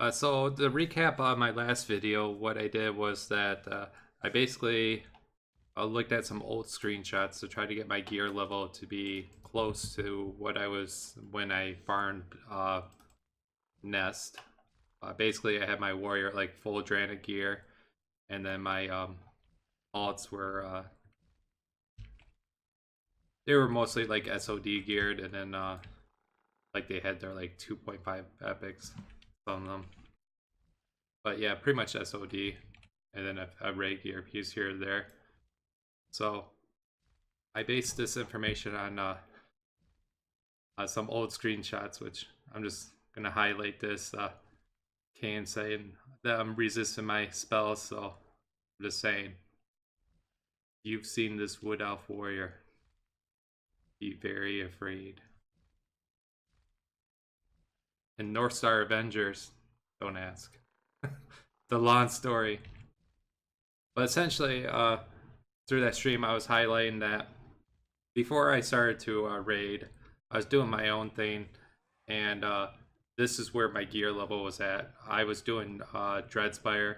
So the recap on my last video, what I did was that I basically looked at some old screenshots to try to get my gear level to be close to what I was when I farmed Nest. Basically, I had my warrior like full dranik gear, and then my alts were they were mostly like SOD geared, and then like they had their like 2.5 epics, some of them. But yeah, pretty much SOD, and then a raid gear piece here or there. So I based this information on some old screenshots, which I'm just gonna highlight this. Can saying that I'm resisting my spells, so I'm just saying. You've seen this wood elf warrior. Be very afraid. And North Star Avengers, don't ask. The long story. But essentially, through that stream, I was highlighting that before I started to raid, I was doing my own thing, and this is where my gear level was at. I was doing Dreadspire.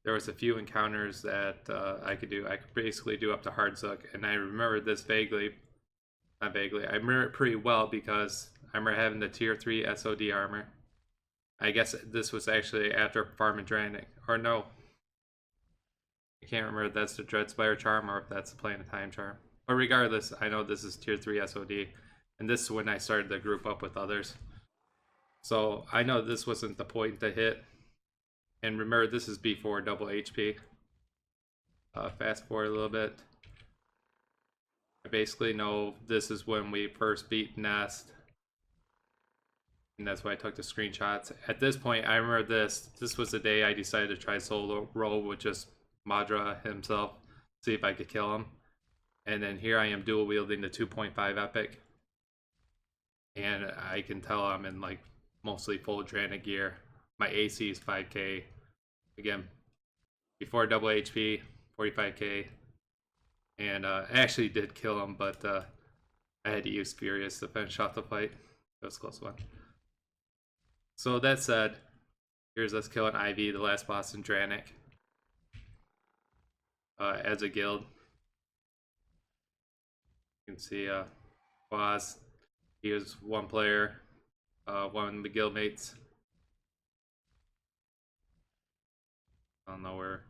There was a few encounters that I could do. I could basically do up to Hardzook, and I remember this vaguely. Not vaguely. I remember it pretty well because I remember having the tier 3 SOD armor. I guess this was actually after farming Dranik. Or no. I can't remember if that's the Dreadspire charm or if that's the Plan of Time charm. But regardless, I know this is tier 3 SOD. And this is when I started to group up with others. So I know this wasn't the point to hit. And remember, this is before double HP. Fast forward a little bit. I basically know this is when we first beat Nest. And that's why I took the screenshots. At this point, I remember this. This was the day I decided to try solo roll with just Madra himself. See if I could kill him. And then here I am dual wielding the 2.5 epic. And I can tell I'm in like mostly full Dranik gear. My AC is 5k. Again, before double HP, 45k. And I actually did kill him, but I had to use Furious to finish off the fight. That was a close one. So that said, here's us killing Ivy, the last boss in Dranik. As a guild. You can see Boss, he was one player, one of the guildmates. I don't know where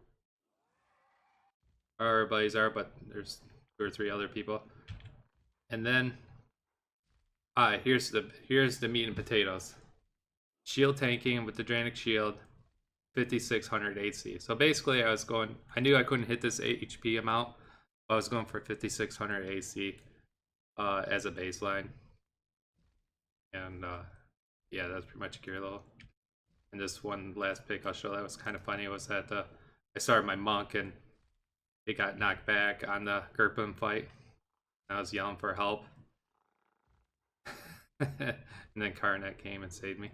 everybody's are, but there's 2 or 3 other people. And then here's the meat and potatoes. Shield tanking with the Dranik shield, 5600 AC. So basically I knew I couldn't hit this HP amount, but I was going for 5600 AC as a baseline. And yeah, that's pretty much gear level. And this one last pick I'll show that was kind of funny was that I started my monk and it got knocked back on the Gerpin fight. And I was yelling for help. And then Karnet came and saved me.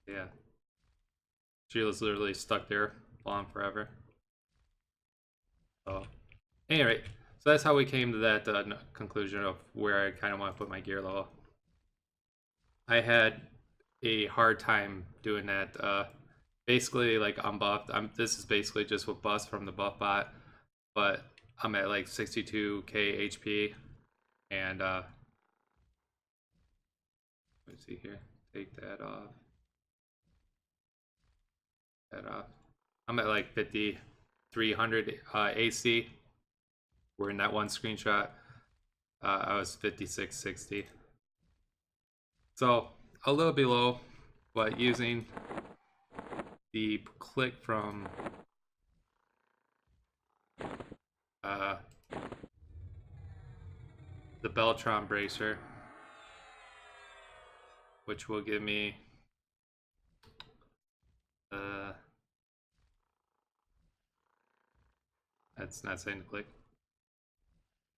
Yeah. She was literally stuck there long forever. So, anyway, so that's how we came to that conclusion of where I kind of want to put my gear level. I had a hard time doing that. Basically, like unbuffed. This is basically just with buffs from the buff bot, but I'm at like 62k HP, and let me see here. Take that off. That off. I'm at like 5300 AC. We're in that one screenshot. I was 5660. So a little below, but using the click from the Beltron bracer, which will give me that's not saying to click.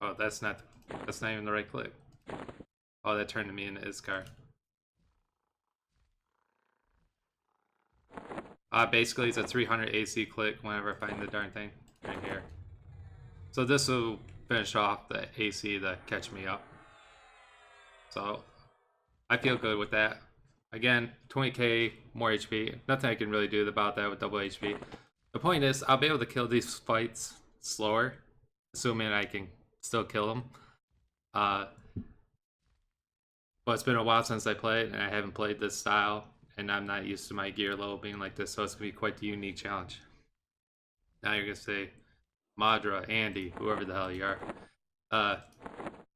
Oh, that's not even the right click. Oh, that turned me into Iskar. Basically, it's a 300 AC click whenever I find the darn thing right here. So this will finish off the AC to catch me up. So I feel good with that. Again, 20k more HP. Nothing I can really do about that with double HP. The point is, I'll be able to kill these fights slower, assuming I can still kill them. But it's been a while since I played, and I haven't played this style, and I'm not used to my gear level being like this, so it's gonna be quite the unique challenge. Now you're gonna say, Madra, Andy, whoever the hell you are.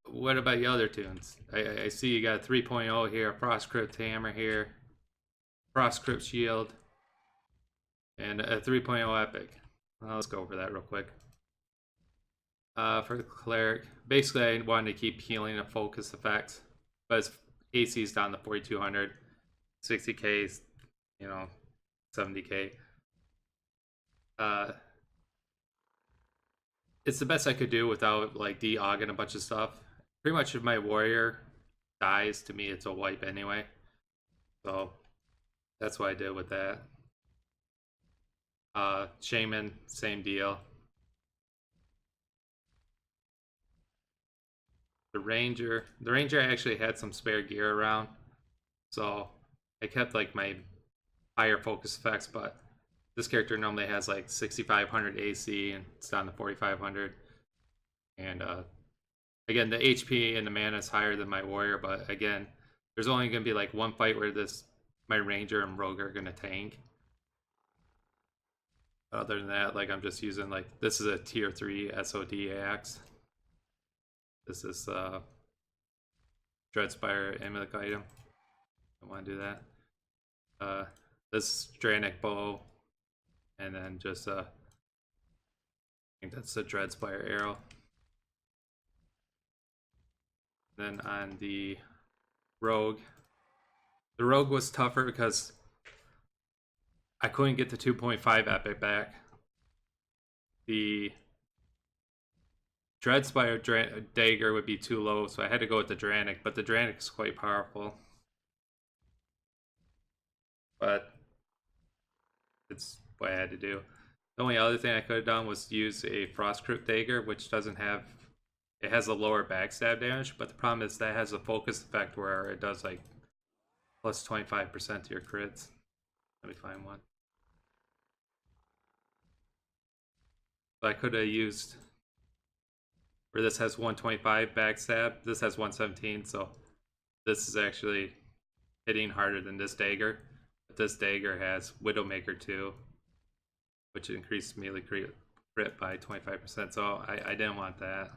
What about your other tunes? I see you got a 3.0 here, a Frost Crypt Hammer here, Frost Crypt Shield, and a 3.0 Epic. Well, let's go over that real quick. For the Cleric, basically I wanted to keep healing and focus effects, but his AC is down to 4,200, 60k, 70k. It's the best I could do without like de-ogging a bunch of stuff. Pretty much if my warrior dies, to me it's a wipe anyway. So that's what I did with that. Shaman, same deal. The Ranger actually had some spare gear around, so I kept like my higher focus effects, but this character normally has like 6,500 AC and it's down to 4,500. And again, the HP and the mana is higher than my warrior, but again, there's only going to be like one fight where my ranger and rogue are going to tank. Other than that, like I'm just using like, this is a tier 3 SOD axe. This is Dreadspire amulet item. I want to do that. This dranik bow, and then just I think that's the Dreadspire arrow. Then on the rogue was tougher because I couldn't get the 2.5 epic back. The Dreadspire dagger would be too low, so I had to go with the dranik, but the dranik is quite powerful. But it's what I had to do. The only other thing I could have done was use a Frost Crypt dagger, which doesn't have, it has a lower backstab damage, but the problem is that has a focus effect where it does like plus 25% to your crits. Let me find one. So I could have used, where this has 125 backstab, this has 117, so this is actually hitting harder than this dagger. But this dagger has Widowmaker 2, which increased melee crit by 25%, so I didn't want that.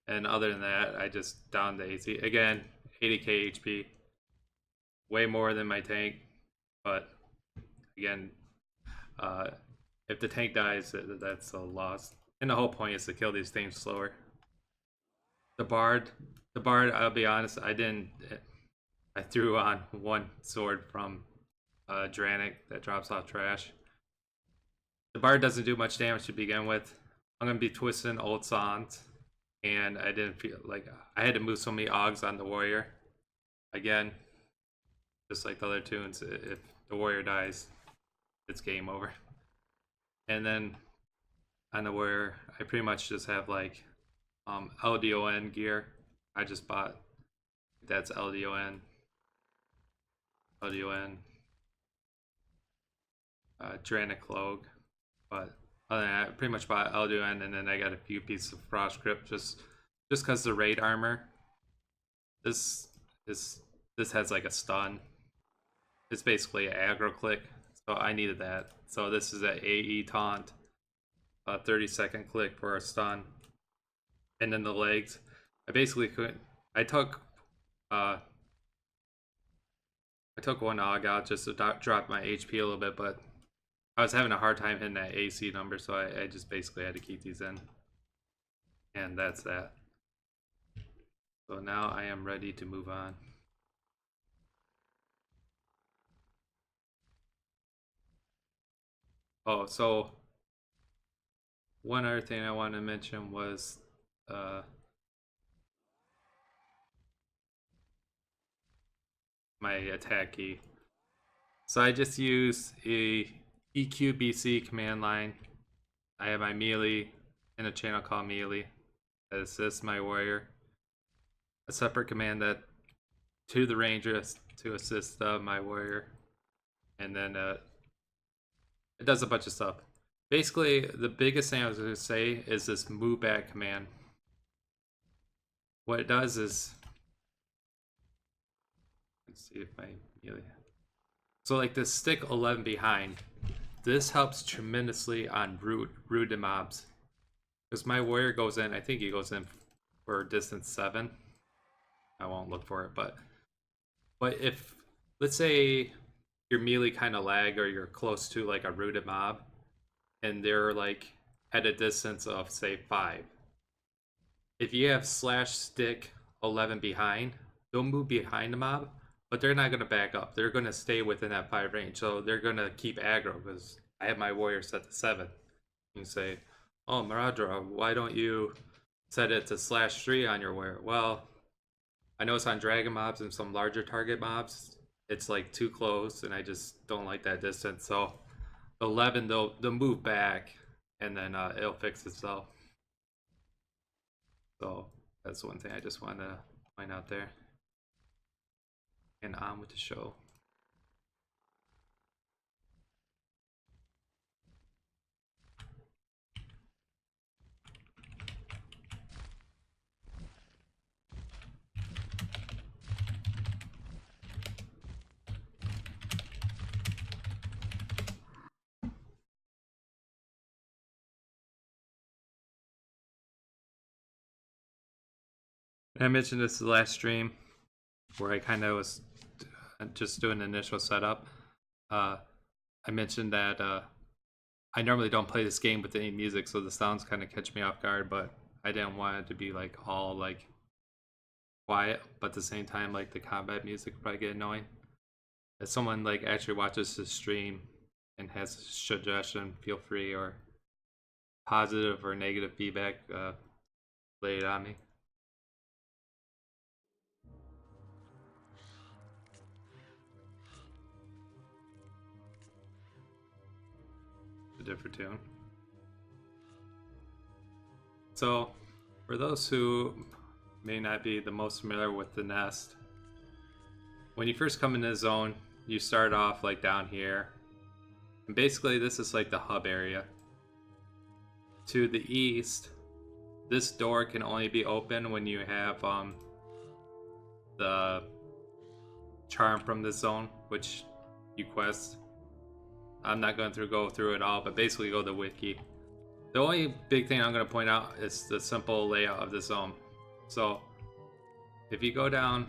And other than that, I just downed the AC. Again, 80k HP. Way more than my tank, but again, if the tank dies, that's a loss. And the whole point is to kill these things slower. The Bard, I'll be honest, I threw on one sword from Dranik that drops off trash. The Bard doesn't do much damage to begin with. I'm going to be twisting old songs, and I didn't feel like I had to move so many Oggs on the warrior. Again, just like the other tunes, if the warrior dies, it's game over. And then on the warrior, I pretty much just have like LDON gear. I just bought, that's LDON, Dranik Cloak. But other than that, I pretty much bought LDON, and then I got a few pieces of Frost Crypt just because the raid armor. This has like a stun. It's basically an aggro click, so I needed that. So this is an AE taunt, a 30-second click for a stun, and then the legs. I basically couldn't. I took one Ogg out just to drop my HP a little bit, but I was having a hard time hitting that AC number, so I just basically had to keep these in. And that's that. So now I am ready to move on. Oh, so one other thing I want to mention was my attack key. So I just use a EQBC command line. I have my melee in a channel called melee that assists my warrior. A separate command that to the ranger to assist my warrior, and then it does a bunch of stuff. Basically, the biggest thing I was going to say is this move back command. What it does is, let's see if I really. So like this stick 11 behind, this helps tremendously on rooted mobs. Because my warrior goes in, I think he goes in for distance 7. I won't look for it, but if, let's say your melee kind of lag or you're close to like a rooted mob and they're like at a distance of say 5. If you have slash stick 11 behind, they'll move behind the mob, but they're not going to back up. They're going to stay within that 5 range. So they're going to keep aggro because I have my warrior set to 7. You can say, oh, Maradra, why don't you set it to slash 3 on your warrior? Well, I know it's on dragon mobs and some larger target mobs. It's like too close and I just don't like that distance. So 11, they'll move back and then it'll fix itself. So that's one thing I just wanted to point out there. And on with the show. I mentioned this the last stream where I kind of was just doing an initial setup. I mentioned that I normally don't play this game with any music, so the sounds kind of catch me off guard, but I didn't want it to be like all like quiet, but at the same time like the combat music would probably get annoying. If someone like actually watches this stream and has a suggestion, feel free, or positive or negative feedback, lay it on me. A different tune. So, for those who may not be the most familiar with the nest, when you first come into the zone, you start off like down here, and basically this is like the hub area. To the east, this door can only be open when you have the charm from this zone, which you quest. I'm not going to go through it all, but basically go to the wiki. The only big thing I'm going to point out is the simple layout of the zone. So if you go down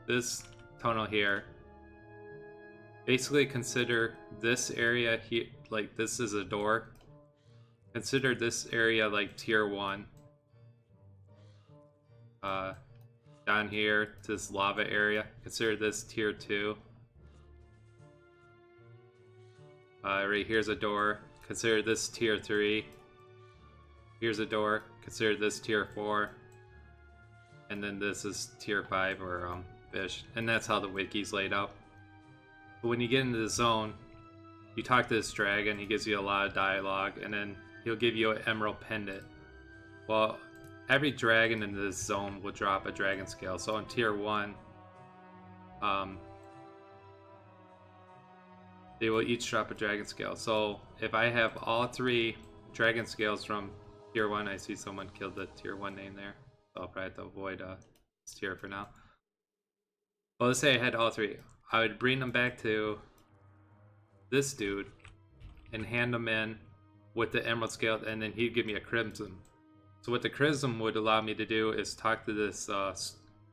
this tunnel here, basically consider this area here, like this is a door. Consider this area like tier 1. Down here, this lava area, consider this tier 2. Right here's a door. Consider this tier 3. Here's a door. Consider this tier 4. And then this is tier 5 or fish. And that's how the wiki's laid out. But when you get into the zone, you talk to this dragon. He gives you a lot of dialogue, and then he'll give you an emerald pendant. Well, every dragon in this zone will drop a dragon scale. So in tier 1, they will each drop a dragon scale. So if I have all 3 dragon scales from tier 1, I see someone killed the tier 1 name there. So I'll probably have to avoid this tier for now. Well, let's say I had all 3. I would bring them back to this dude and hand them in with the emerald scale, and then he'd give me a crimson. So what the crimson would allow me to do is talk to this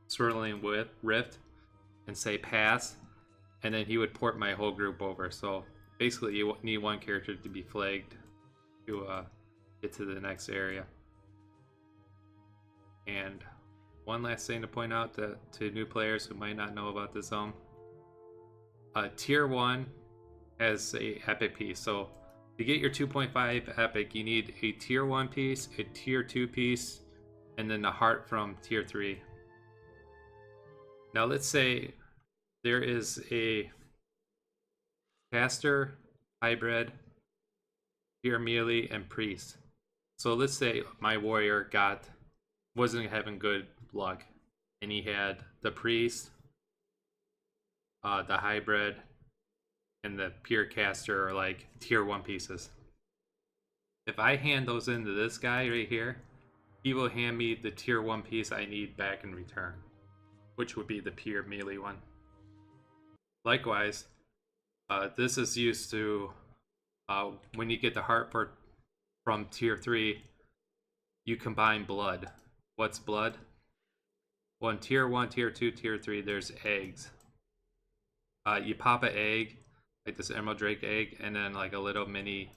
swirling rift and say pass, and then he would port my whole group over. So basically you need one character to be flagged to get to the next area. And one last thing to point out to new players who might not know about this zone. Tier 1 has a epic piece. So to get your 2.5 epic, you need a tier 1 piece, a tier 2 piece, and then the heart from tier 3. Now let's say there is a caster, hybrid, tier melee, and priest. So let's say my warrior wasn't having good luck, and he had the priest, the hybrid, and the pure caster are like tier 1 pieces. If I hand those into this guy right here, he will hand me the tier 1 piece I need back in return, which would be the pure melee one. Likewise, this is used to, when you get the heart from tier 3, you combine blood. What's blood? Well, in tier 1, tier 2, tier 3, there's eggs. You pop an egg, like this emerald drake egg, and then like a little mini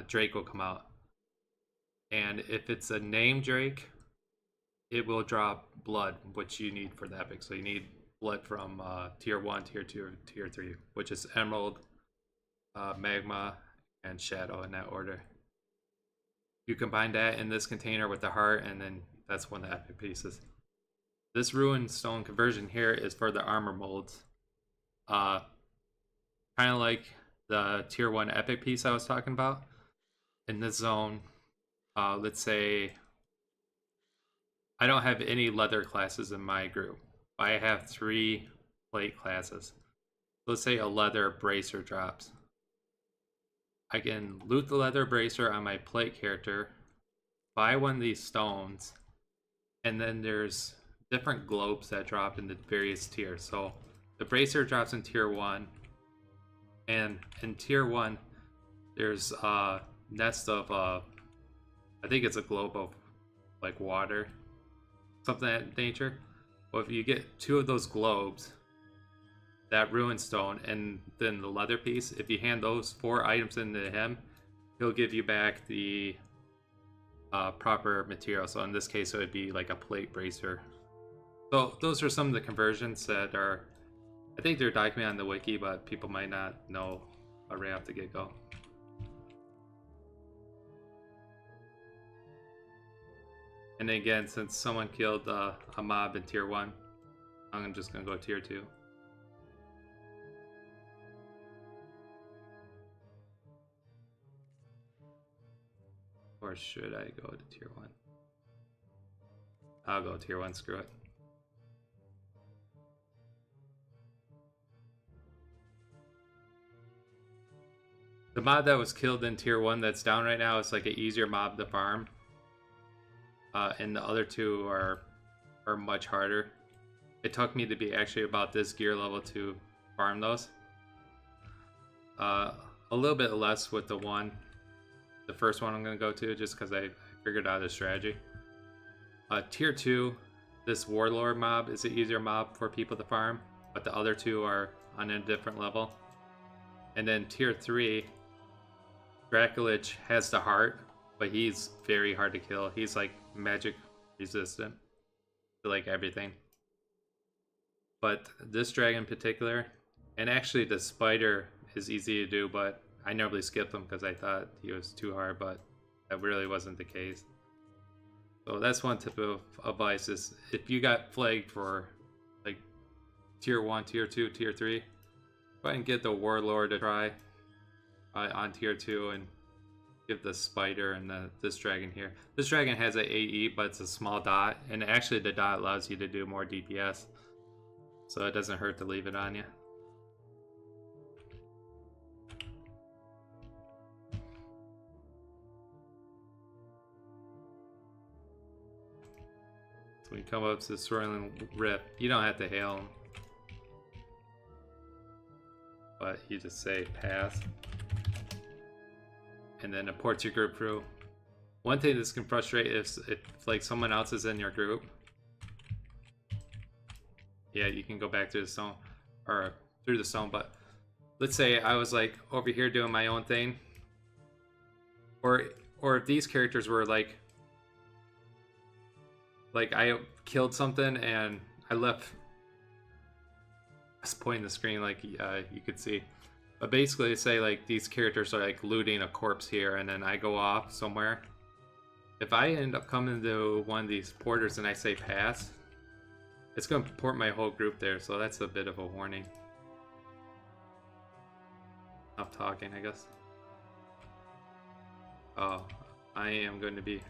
drake will come out. And if it's a named drake, it will drop blood, which you need for the epic. So you need blood from tier 1, tier 2, tier 3, which is emerald, magma, and shadow in that order. You combine that in this container with the heart, and then that's one of the epic pieces. This ruined stone conversion here is for the armor molds. Kind of like the tier 1 epic piece I was talking about. In this zone, let's say I don't have any leather classes in my group. I have 3 plate classes. Let's say a leather bracer drops. I can loot the leather bracer on my plate character, buy one of these stones, and then there's different globes that drop in the various tiers. So the bracer drops in tier 1, and in tier 1 there's a nest of I think it's a globe of like water, something of that nature. Well, if you get 2 of those globes, that ruined stone, and then the leather piece, if you hand those 4 items into him, he'll give you back the proper material. So in this case, it would be like a plate bracer. So those are some of the conversions that are, I think they're documented on the wiki, but people might not know right off the get-go. And again, since someone killed a mob in tier 1, I'm just going to go tier 2. Or should I go to tier 1? I'll go tier 1, screw it. The mob that was killed in tier 1 that's down right now is like an easier mob to farm. And the other 2 are much harder. It took me to be actually about this gear level to farm those. A little bit less with the first one I'm going to go to, just because I figured out a strategy. Tier 2, this warlord mob is an easier mob for people to farm, but the other 2 are on a different level. And then tier 3, Draculich has the heart, but he's very hard to kill. He's like magic resistant to like everything. But this dragon in particular, and actually the spider is easy to do, but I normally skip him because I thought he was too hard, but that really wasn't the case. So that's one tip of advice is if you got flagged for like tier 1, tier 2, tier 3, go ahead and get the warlord to try on tier 2 and give the spider and this dragon here. This dragon has an AE, but it's a small dot, and actually the dot allows you to do more DPS, so it doesn't hurt to leave it on you. So when you come up to the swirling rift, you don't have to hail him, but you just say pass, and then it ports your group through. One thing this can frustrate is if like someone else is in your group. Yeah, you can go back to the stone or through the stone, but let's say I was like over here doing my own thing, or if these characters were like I killed something and I left. I was pointing the screen like you could see. But basically, say like these characters are like looting a corpse here, and then I go off somewhere. If I end up coming to one of these porters and I say pass, it's going to port my whole group there, so that's a bit of a warning. Stop talking, I guess. Oh, I am going to be...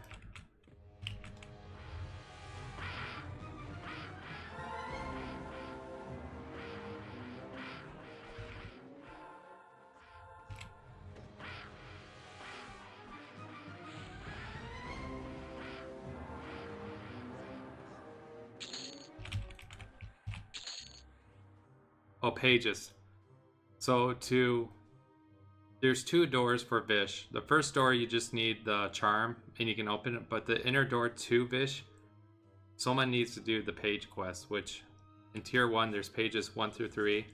Oh, pages. So there's 2 doors for Vish. The first door you just need the charm and you can open it, but the inner door to Vish, someone needs to do the page quest, which in tier 1 there's pages 1 through 3.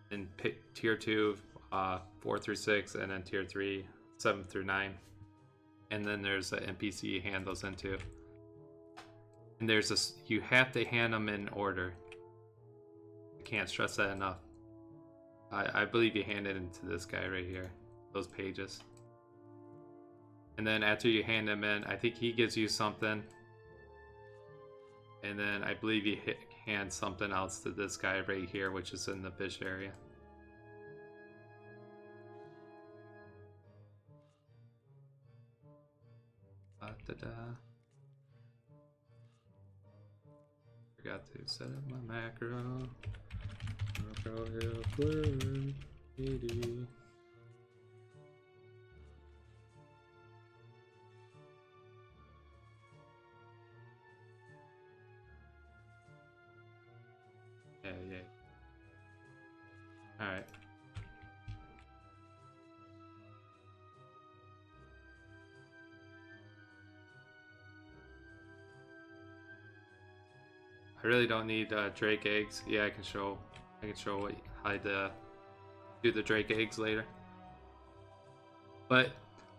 In tier 2, 4 through 6, and then tier 3, 7 through 9. And then there's an NPC you hand those into. And there's this, you have to hand them in order. I can't stress that enough. I believe you hand it into this guy right here, those pages. And then after you hand them in, I think he gives you something. And then I believe you hand something else to this guy right here, which is in the fish area. Forgot to set up my macro. Yeah. Alright. I really don't need Drake eggs. Yeah, I can show how to do the Drake eggs later. But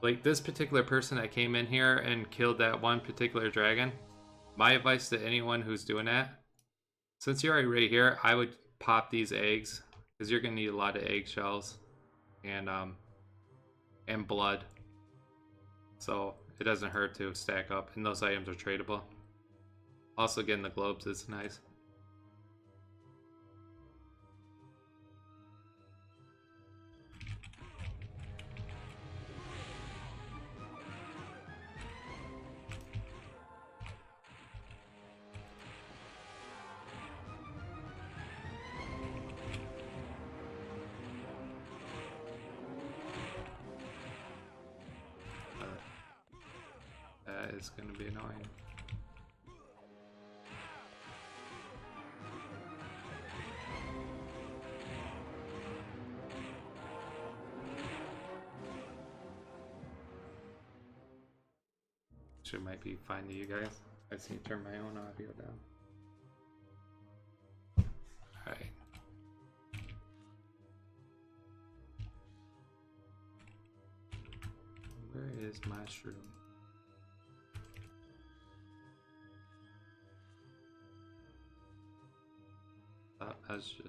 like this particular person that came in here and killed that one particular dragon, my advice to anyone who's doing that, since you're already right here, I would pop these eggs because you're gonna need a lot of eggshells and blood. So it doesn't hurt to stack up, and those items are tradable. Also, getting the globes is nice. That is going to be annoying. It might be fine to you guys. I just need to turn my own audio down. Alright. Where is my shroom? That's just...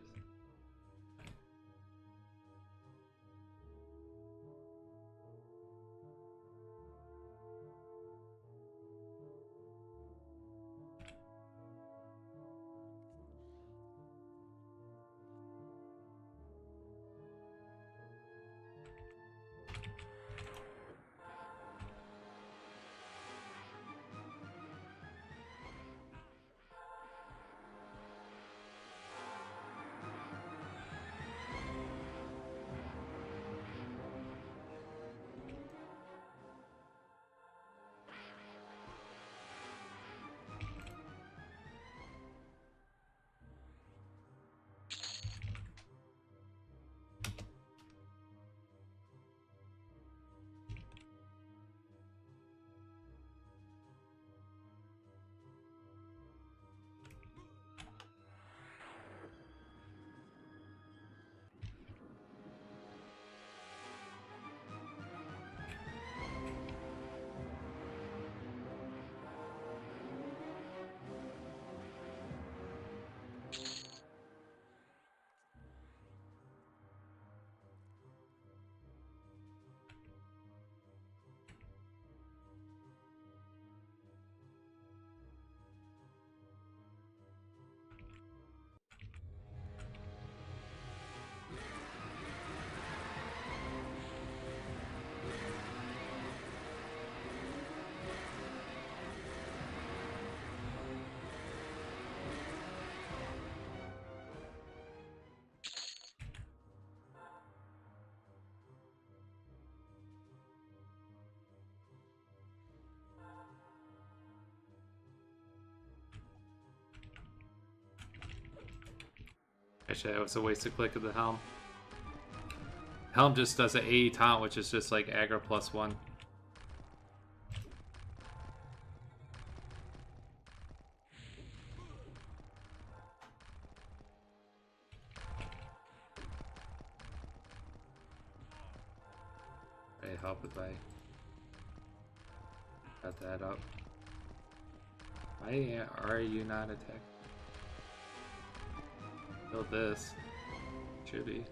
Actually, that was a wasted click of the helm. Helm just does an 80 taunt, which is just like aggro +1. Hey, help if I got that up. Why are you not attacking? Kill this. Should be.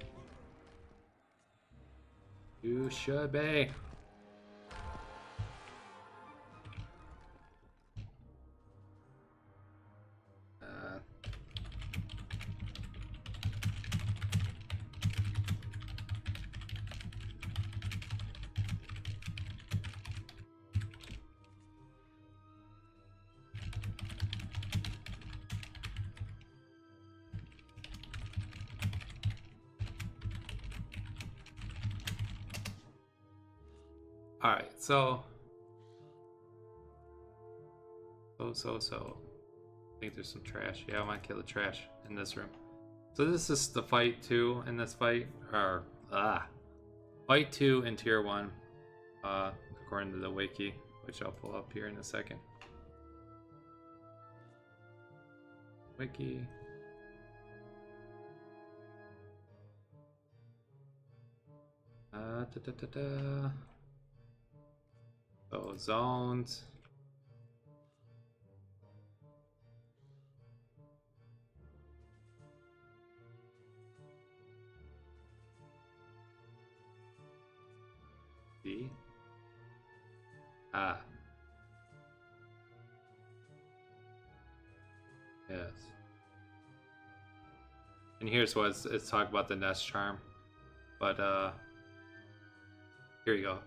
You should be. Alright, so. I think there's some trash. Yeah, I want to kill the trash in this room. So this is the fight 2 in this fight. Or, Fight 2 in Tier 1. According to the wiki, which I'll pull up here in a second. Wiki. So zones. D. Ah. Yes. And here's what it's talking about the nest charm. But here you go.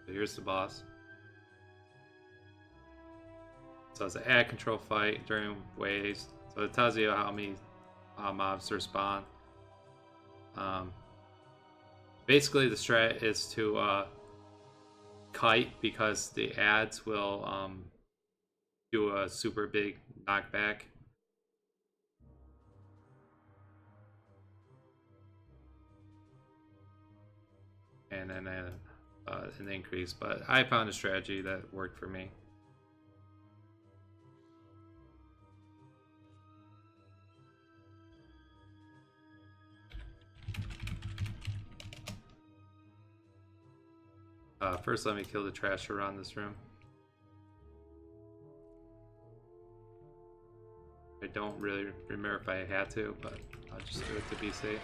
So here's the boss. So it's an ad control fight during waves. So it tells you how many mobs respawn. Basically the strat is to kite, because the ads will do a super big knockback. And then an increase, but I found a strategy that worked for me. First, let me kill the trash around this room. I don't really remember if I had to, but I'll just do it to be safe.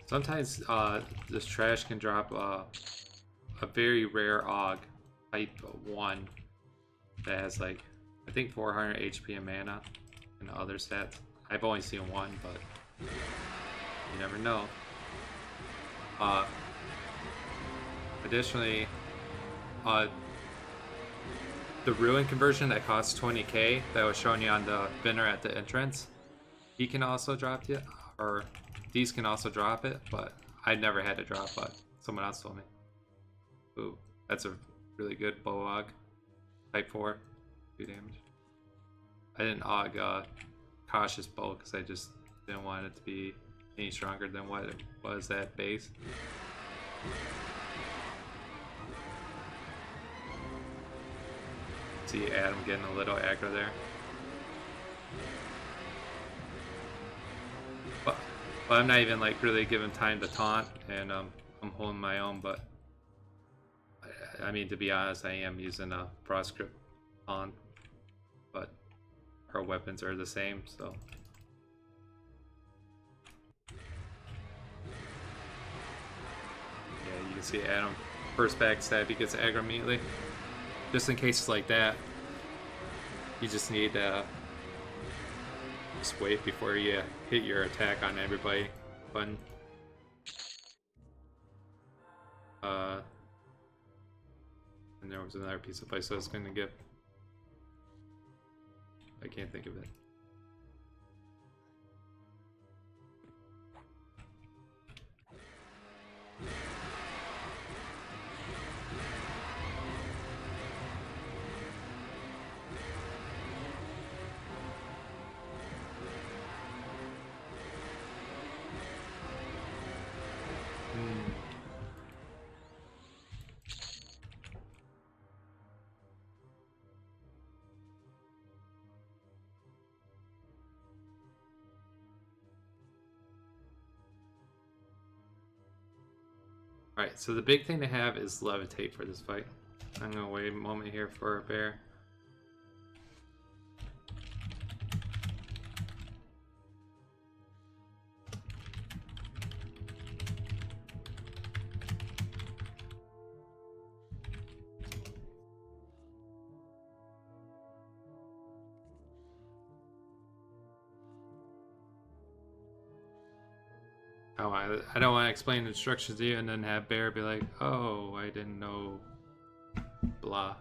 Sometimes this trash can drop a very rare AUG, type 1, that has like, I think 400 HP and mana, and other stats. I've only seen one, but you never know. Additionally, the Ruin conversion that costs 20k that was showing you on the banner at the entrance, he can also drop it, or these can also drop it, but I never had to drop, but someone else told me. Ooh, that's a really good bow AUG. Type 4, 2 damage. I didn't AUG cautious bow because I just didn't want it to be any stronger than what it was at base. See Adam getting a little aggro there. But I'm not even like really giving time to taunt, and I'm holding my own, but I mean, to be honest, I am using a frost grip on, but our weapons are the same, so. Yeah, you can see Adam, first backstab, he gets aggro immediately. Just in cases like that, you just need to just wait before you hit your attack on everybody button. And there was another piece of place I was going to get. I can't think of it. Alright, so the big thing to have is levitate for this fight. I'm gonna wait a moment here for a bear. Oh, I don't want to explain the instructions to you and then have Bear be like, oh, I didn't know, blah.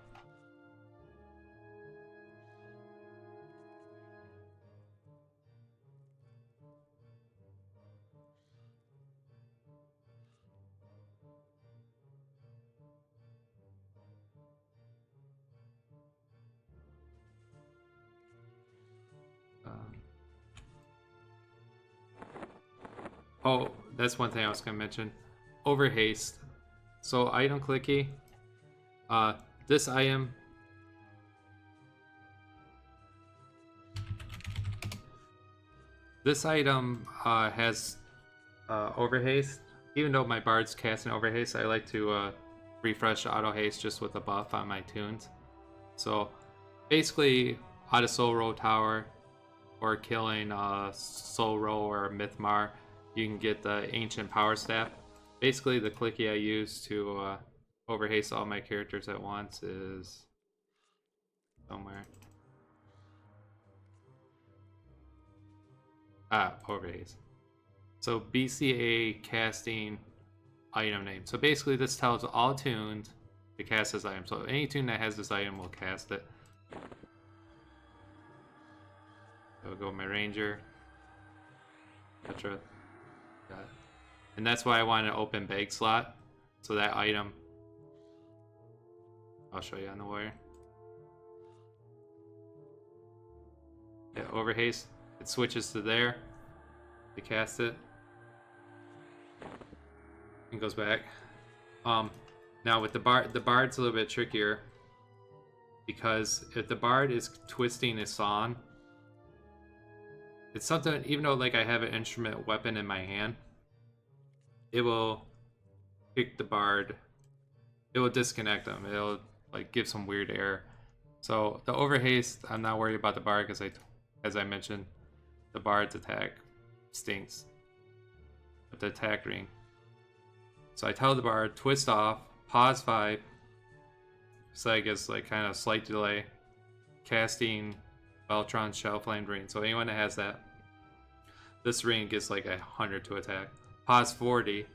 Oh, that's one thing I was going to mention. Over haste. So item clicky. This item. This item has over haste. Even though my bard's casting over haste, I like to refresh auto haste just with a buff on my tunes. So basically, out of Soul Row Tower or killing Soul Row or Mythmar, you can get the Ancient Power Staff. Basically, the clicky I use to overhaste all my characters at once is somewhere. Overhaste. So BCA casting item name. So basically, this tells all tunes to cast this item. So any tune that has this item will cast it. So we'll go my Ranger, etc. And that's why I want an open bag slot. So that item, I'll show you on the wire. Yeah, overhaste. It switches to there. You cast it. And goes back. Now with the bard's a little bit trickier. Because if the bard is twisting a song, it's something, even though like I have an instrument weapon in my hand, it will kick the bard. It will disconnect them. It'll like give some weird error. So the overhaste, I'm not worried about the bard because as I mentioned, the bard's attack stinks with the attack ring. So I tell the bard, twist off, pause 5. So I guess like kind of slight delay, casting Beltron Shell Flame Ring. So anyone that has that, this ring gets like 100 to attack. Pause 40,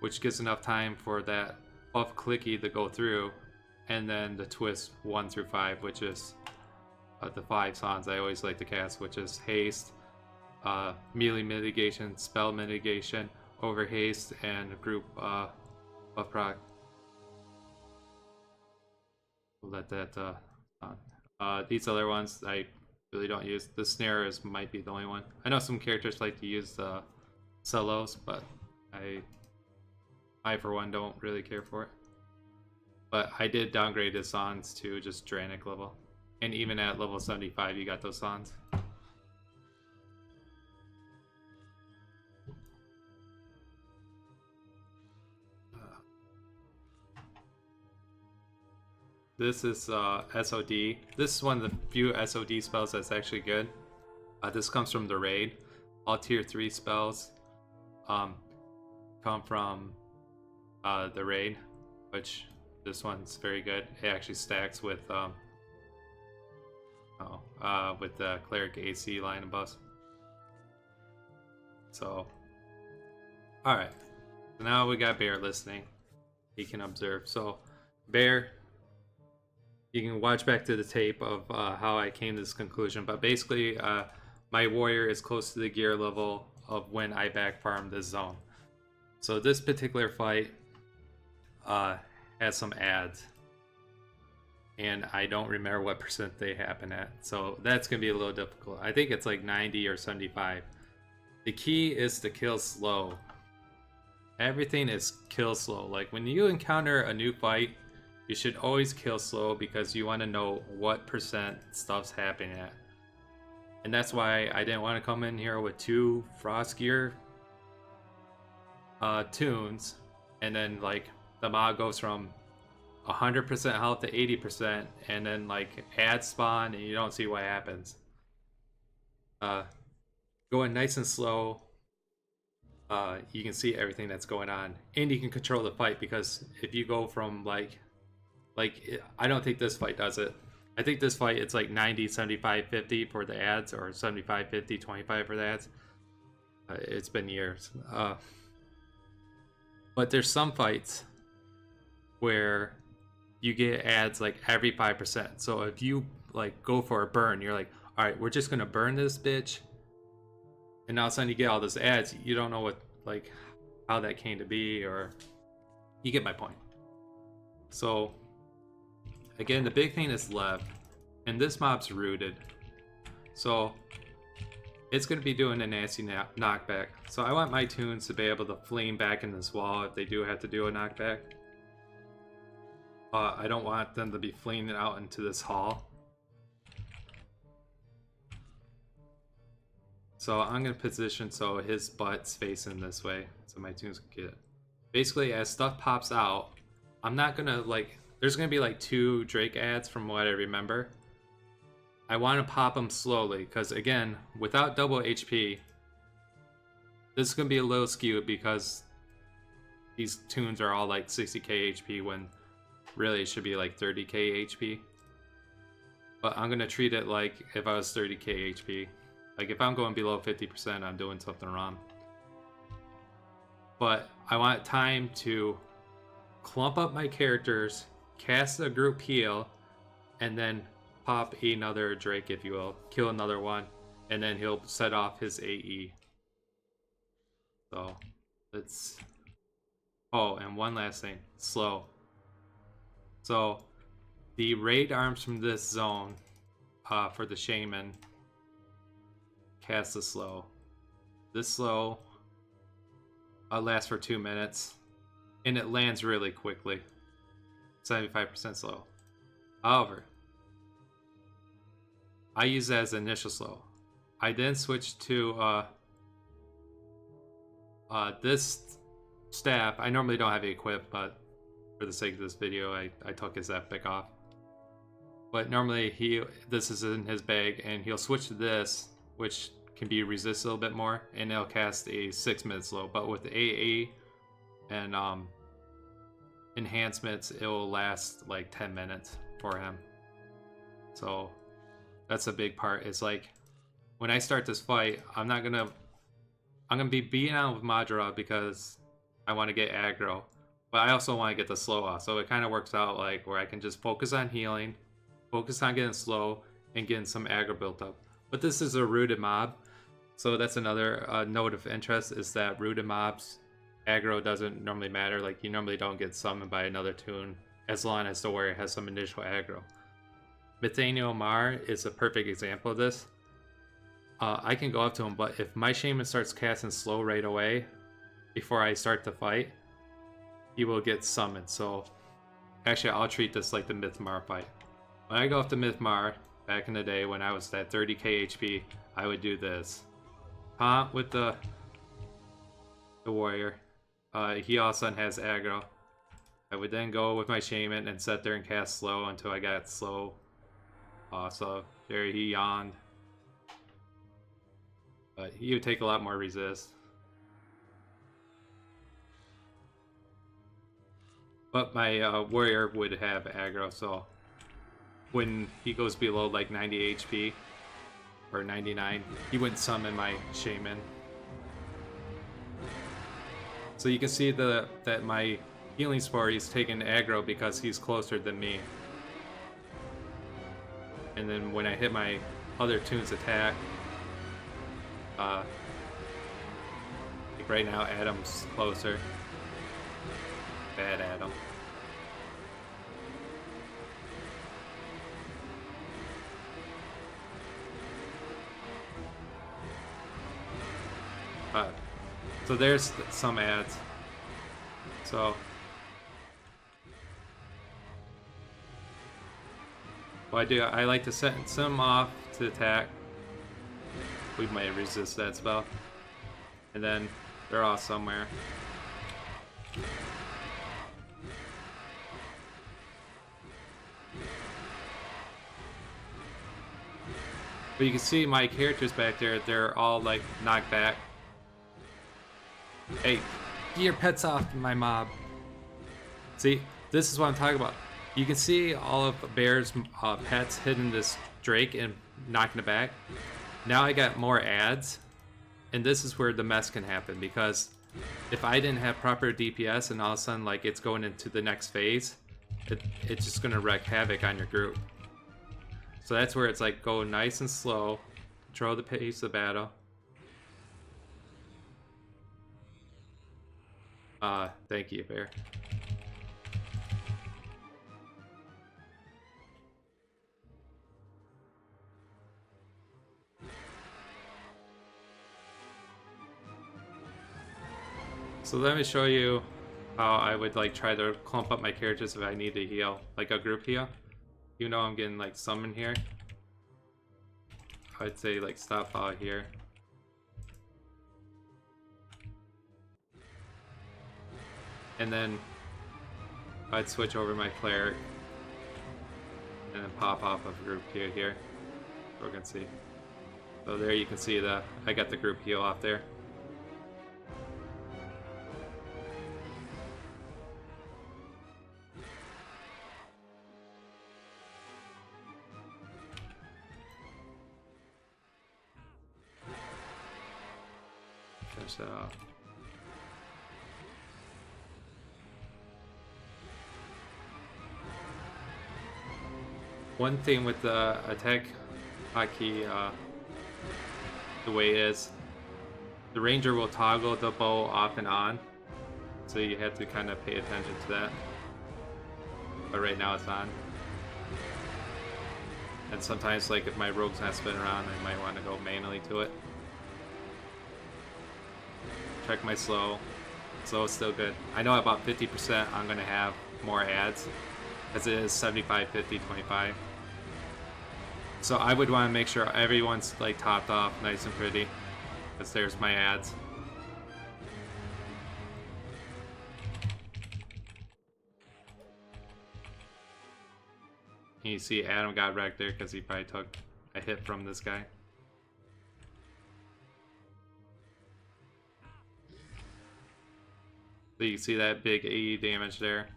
which gives enough time for that buff clicky to go through, and then the twist 1 through 5, which is the 5 songs I always like to cast, which is haste, melee mitigation, spell mitigation, over haste, and group buff proc. We'll let that on. These other ones I really don't use. The snare might be the only one. I know some characters like to use the solos, but I for one don't really care for it. But I did downgrade the songs to just dranik level, and even at level 75 you got those songs. This is SOD. This is one of the few SOD spells that's actually good. This comes from the raid. All tier 3 spells come from the raid, which this one's very good. It actually stacks with with the cleric AC line of bus. So, all right. So now we got Bear listening. He can observe. So, Bear, you can watch back to the tape of how I came to this conclusion. But basically, my warrior is close to the gear level of when I backfarm this zone. So this particular fight has some ads, and I don't remember what percent they happen at. So that's going to be a little difficult. I think it's like 90 or 75. The key is to kill slow. Everything is kill slow. Like when you encounter a new fight, you should always kill slow because you want to know what percent stuff's happening at. And that's why I didn't want to come in here with 2 frost gear tunes and then like the mob goes from 100% health to 80%, and then like ads spawn and you don't see what happens. Going nice and slow, you can see everything that's going on, and you can control the fight, because if you go from like I don't think this fight does it. I think this fight it's like 90, 75, 50 for the ads, or 75, 50, 25 for the ads. It's been years. But there's some fights where you get ads like every 5%. So if you like go for a burn, you're like, all right, we're just gonna burn this bitch, and all of a sudden you get all those ads. You don't know what, like, how that came to be, or you get my point. So again, the big thing is left, and this mob's rooted, so it's going to be doing a nasty knockback. So I want my tunes to be able to fling back in this wall if they do have to do a knockback. I don't want them to be flinging out into this hall. So I'm going to position so his butt's facing this way, so my tunes can get it. Basically, as stuff pops out, I'm not going to, like, there's going to be like 2 Drake ads from what I remember. I want to pop them slowly, because again, without double HP, this is going to be a little skewed, because these tunes are all like 60k HP when really it should be like 30k HP. But I'm going to treat it like if I was 30k HP. Like if I'm going below 50%, I'm doing something wrong. But I want time to clump up my characters, cast a group heal, and then pop another Drake, if you will, kill another one, and then he'll set off his AE. So let's... Oh, and one last thing, slow. So the raid arms from this zone for the shaman cast the slow. This slow lasts for 2 minutes, and it lands really quickly. 75% slow. However, I use that as initial slow. I then switch to this staff. I normally don't have it equipped, but for the sake of this video, I took his epic off. But normally this is in his bag, and he'll switch to this, which can be resist a little bit more, and it'll cast a 6-minute slow. But with AA and enhancements, it will last like 10 minutes for him. So that's a big part. It's like when I start this fight, I'm gonna be beating out with Majra because I want to get aggro, but I also want to get the slow off. So it kind of works out like where I can just focus on healing, focus on getting slow, and getting some aggro built up. But this is a rooted mob, so that's another note of interest, is that rooted mobs, aggro doesn't normally matter. Like you normally don't get summoned by another tune as long as the warrior has some initial aggro. Nathaniel Mar is a perfect example of this. I can go up to him, but if my shaman starts casting slow right away before I start the fight, he will get summoned. So actually, I'll treat this like the Mythmar fight. When I go up to Mythmar, back in the day when I was at 30k HP, I would do this. Taunt with the warrior. He all of a sudden has aggro. I would then go with my shaman and sit there and cast slow until I got slow. So there he yawned. But he would take a lot more resist. But my warrior would have aggro, so when he goes below like 90 HP or 99, he wouldn't summon my shaman. So you can see that my healing spore, he's taking aggro because he's closer than me. And then when I hit my other tune's attack, like right now Adam's closer. Bad Adam. So there's some ads. So what I like to send some off to attack. We might resist that spell. And then they're off somewhere. But you can see my characters back there, they're all like knocked back. Hey, get your pets off my mob. See, this is what I'm talking about. You can see all of Bear's pets hitting this Drake and knocking it back. Now I got more ads, and this is where the mess can happen, because if I didn't have proper DPS and all of a sudden like it's going into the next phase, it's just gonna wreak havoc on your group. So that's where it's like go nice and slow, control the pace of battle. Thank you, Bear. So let me show you how I would like try to clump up my characters if I need to heal, like a group heal. You know I'm getting like summoned here. I'd say like stop out here. And then I'd switch over my cleric and then pop off of group heal here. So we can see. So there you can see I got the group heal off there. Finish that off. One thing with the attack hotkey, the way it is, the ranger will toggle the bow off and on, so you have to kind of pay attention to that. But right now it's on. And sometimes, like if my rogue's not spinning around, I might want to go manually to it. Check my slow. Slow is still good. I know about 50% I'm going to have more ads, as it is 75, 50, 25. So I would want to make sure everyone's like topped off nice and pretty, because there's my ads. And you see Adam got wrecked there because he probably took a hit from this guy. So you can see that big AE damage there.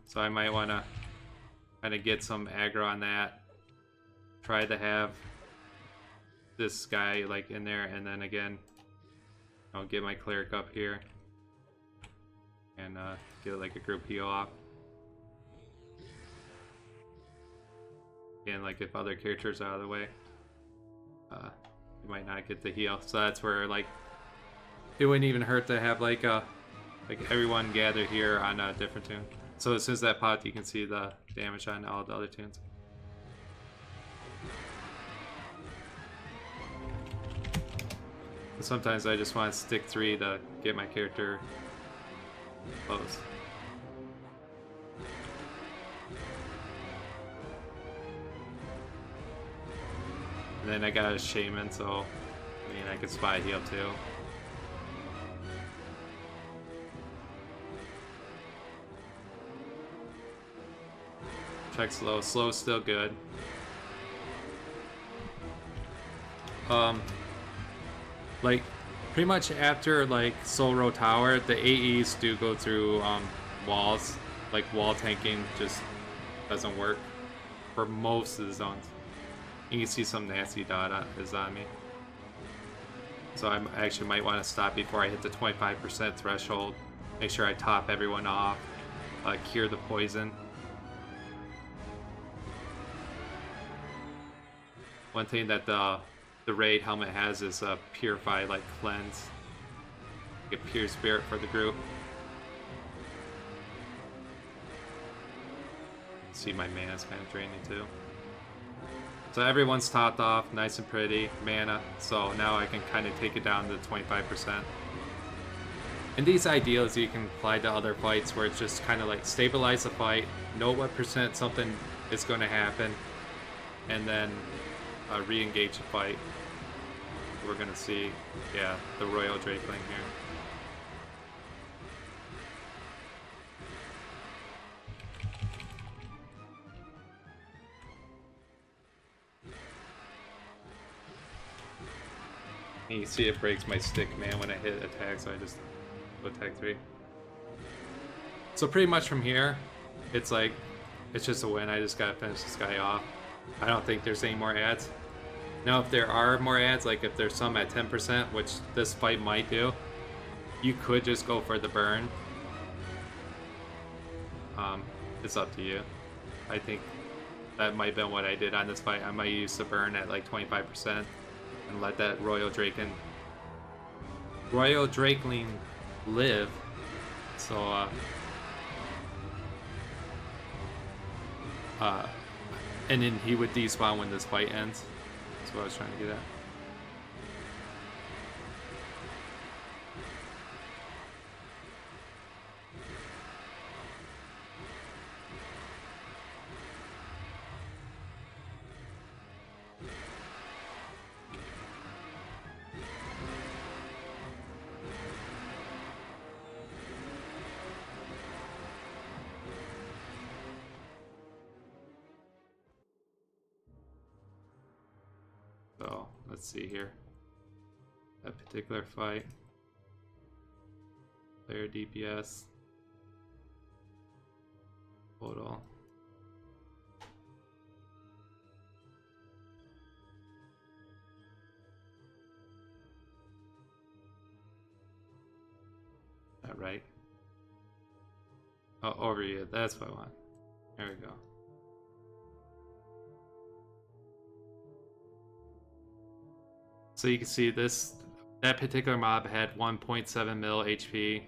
So I might want to kind of get some aggro on that. Try to have this guy like in there, and then again, I'll get my cleric up here and get like a group heal off. Again, like if other characters are out of the way, you might not get the heal. So that's where like it wouldn't even hurt to have like everyone gather here on a different tune. So as soon as that popped, you can see the damage on all the other tunes. Sometimes I just want to stick 3 to get my character close. And then I got a shaman, so I mean I could spy heal too. Check slow. Slow's still good. Like pretty much after like Soul Row Tower, the AEs do go through walls. Like wall tanking just doesn't work for most of the zones. You can see some nasty dot is on me. So I actually might want to stop before I hit the 25% threshold. Make sure I top everyone off. Cure the poison. One thing that the raid helmet has is a purify, like cleanse. Like a pure spirit for the group. See, my mana's kind of draining too. So everyone's topped off, nice and pretty, mana. So now I can kind of take it down to 25%. And these ideals you can apply to other fights where it's just kind of like stabilize the fight, know what percent something is going to happen, and then re-engage the fight. We're going to see, yeah, the Royal Drakeling here. And you see it breaks my stick man when I hit attack, so I just go attack 3. So pretty much from here, it's like, it's just a win. I just gotta finish this guy off. I don't think there's any more ads. Now, if there are more ads, like if there's some at 10%, which this fight might do, you could just go for the burn. It's up to you. I think that might have been what I did on this fight. I might use the burn at like 25% and let that Royal Draken live. So and then he would despawn when this fight ends. That's what I was trying to get at. So let's see here. That particular fight. Player DPS. Total. That right? Oh, overview. That's what I want. There we go. So you can see that particular mob had 1.7 mil HP.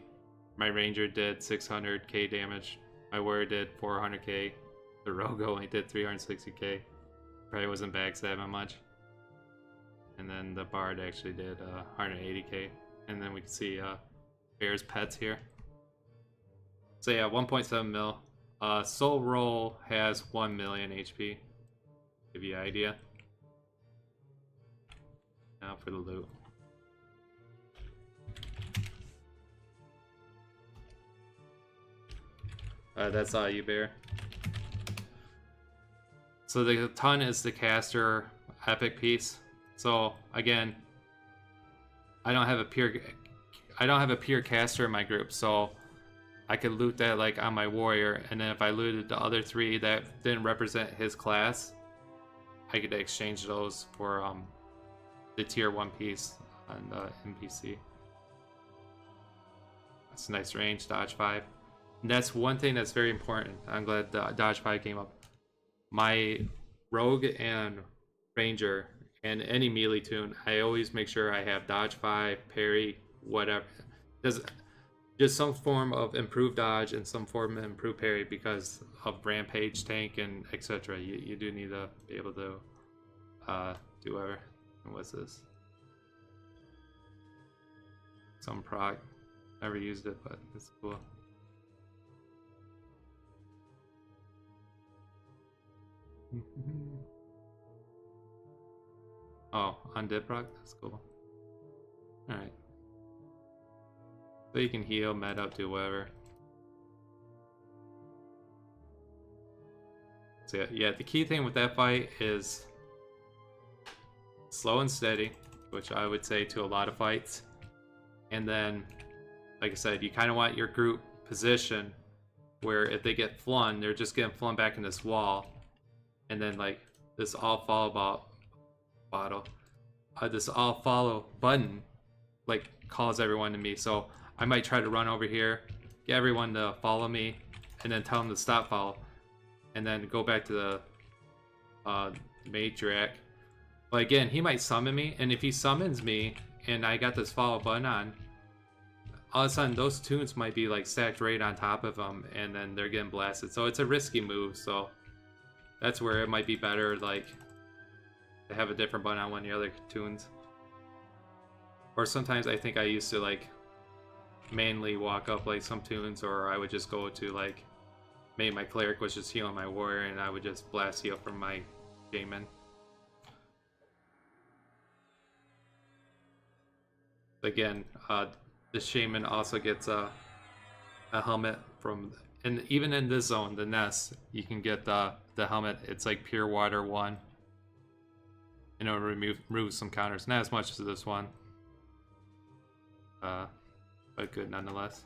My ranger did 600k damage. My warrior did 400k. The rogue only did 360k. Probably wasn't backstabbing much. And then the bard actually did 180k. And then we can see Bear's pets here. So yeah, 1.7 mil. Soul Roll has 1 million HP. Give you an idea. Now for the loot. That's all you, Bear. So the ton is the caster epic piece. So again, I don't have a pure caster in my group, so I could loot that like on my warrior, and then if I looted the other 3 that didn't represent his class, I could exchange those for the tier 1 piece on the NPC. That's a nice range, dodge 5. And that's one thing that's very important. I'm glad the dodge 5 came up. My rogue and ranger and any melee tune, I always make sure I have dodge 5, parry, whatever. Just some form of improved dodge and some form of improved parry because of rampage, tank, and etc. You do need to be able to do whatever. And what's this? Some proc. Never used it, but it's cool. Oh, undead proc? That's cool. Alright. So you can heal, med up, do whatever. So yeah, the key thing with that fight is slow and steady, which I would say to a lot of fights. And then, like I said, you kind of want your group position where if they get flung, they're just getting flung back in this wall. And then like this all follow this all follow button like calls everyone to me. So I might try to run over here, get everyone to follow me, and then tell them to stop follow. And then go back to the Matriarch. But again, he might summon me, and if he summons me and I got this follow button on, all of a sudden those tunes might be like stacked right on top of them, and then they're getting blasted. So it's a risky move. So that's where it might be better like to have a different button on one of the other tunes. Or sometimes I think I used to like mainly walk up like some tunes, or I would just go to like maybe my cleric was just healing my warrior, and I would just blast heal from my shaman. Again, the shaman also gets a helmet from, and even in this zone, the nest, you can get the helmet. It's like pure water 1, and it'll remove some counters. Not as much as this one. But good nonetheless.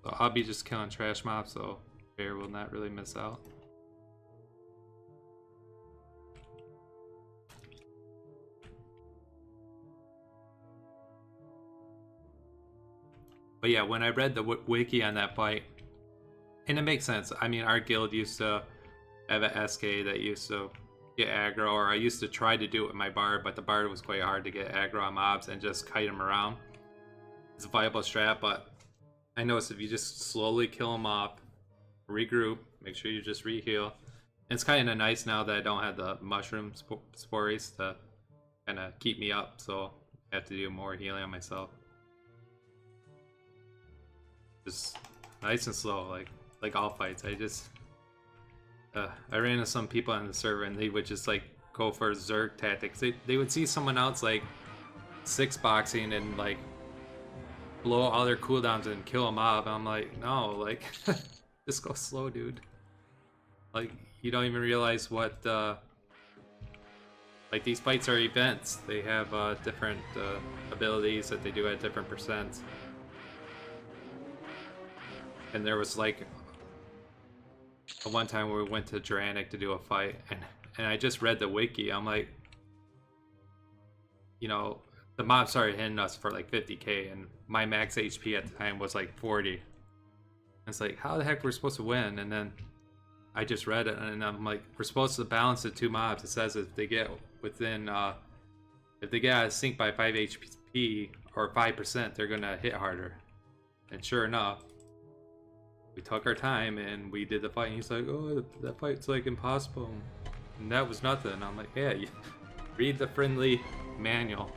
So I'll be just killing trash mobs, so Bear will not really miss out. But yeah, when I read the wiki on that fight, and it makes sense. I mean, our guild used to have an SK that used to get aggro, or I used to try to do it with my bard, but the bard was quite hard to get aggro on mobs and just kite them around. It's a viable strat, but I noticed if you just slowly kill them off, regroup, make sure you just re-heal. It's kind of nice now that I don't have the mushroom spores to kind of keep me up, so I have to do more healing on myself. Just nice and slow, like all fights. I ran into some people on the server and they would just like go for Zerg tactics. They would see someone else like 6-boxing and like blow all their cooldowns and kill a mob. And I'm like, no, like just go slow, dude. Like you don't even realize what like these fights are events. They have different abilities that they do at different percents. And there was like one time where we went to Dranik to do a fight, and I just read the wiki. I'm like, you know, the mob started hitting us for like 50k, and my max HP at the time was like 40. And it's like, how the heck we're supposed to win? And then I just read it, and I'm like, we're supposed to balance the two mobs. It says if they get within, if they get out of sync by 5 HP or 5%, they're gonna hit harder. And sure enough, we took our time and we did the fight, and he's like, oh, that fight's like impossible, and that was nothing. I'm like, yeah, you read the friendly manual.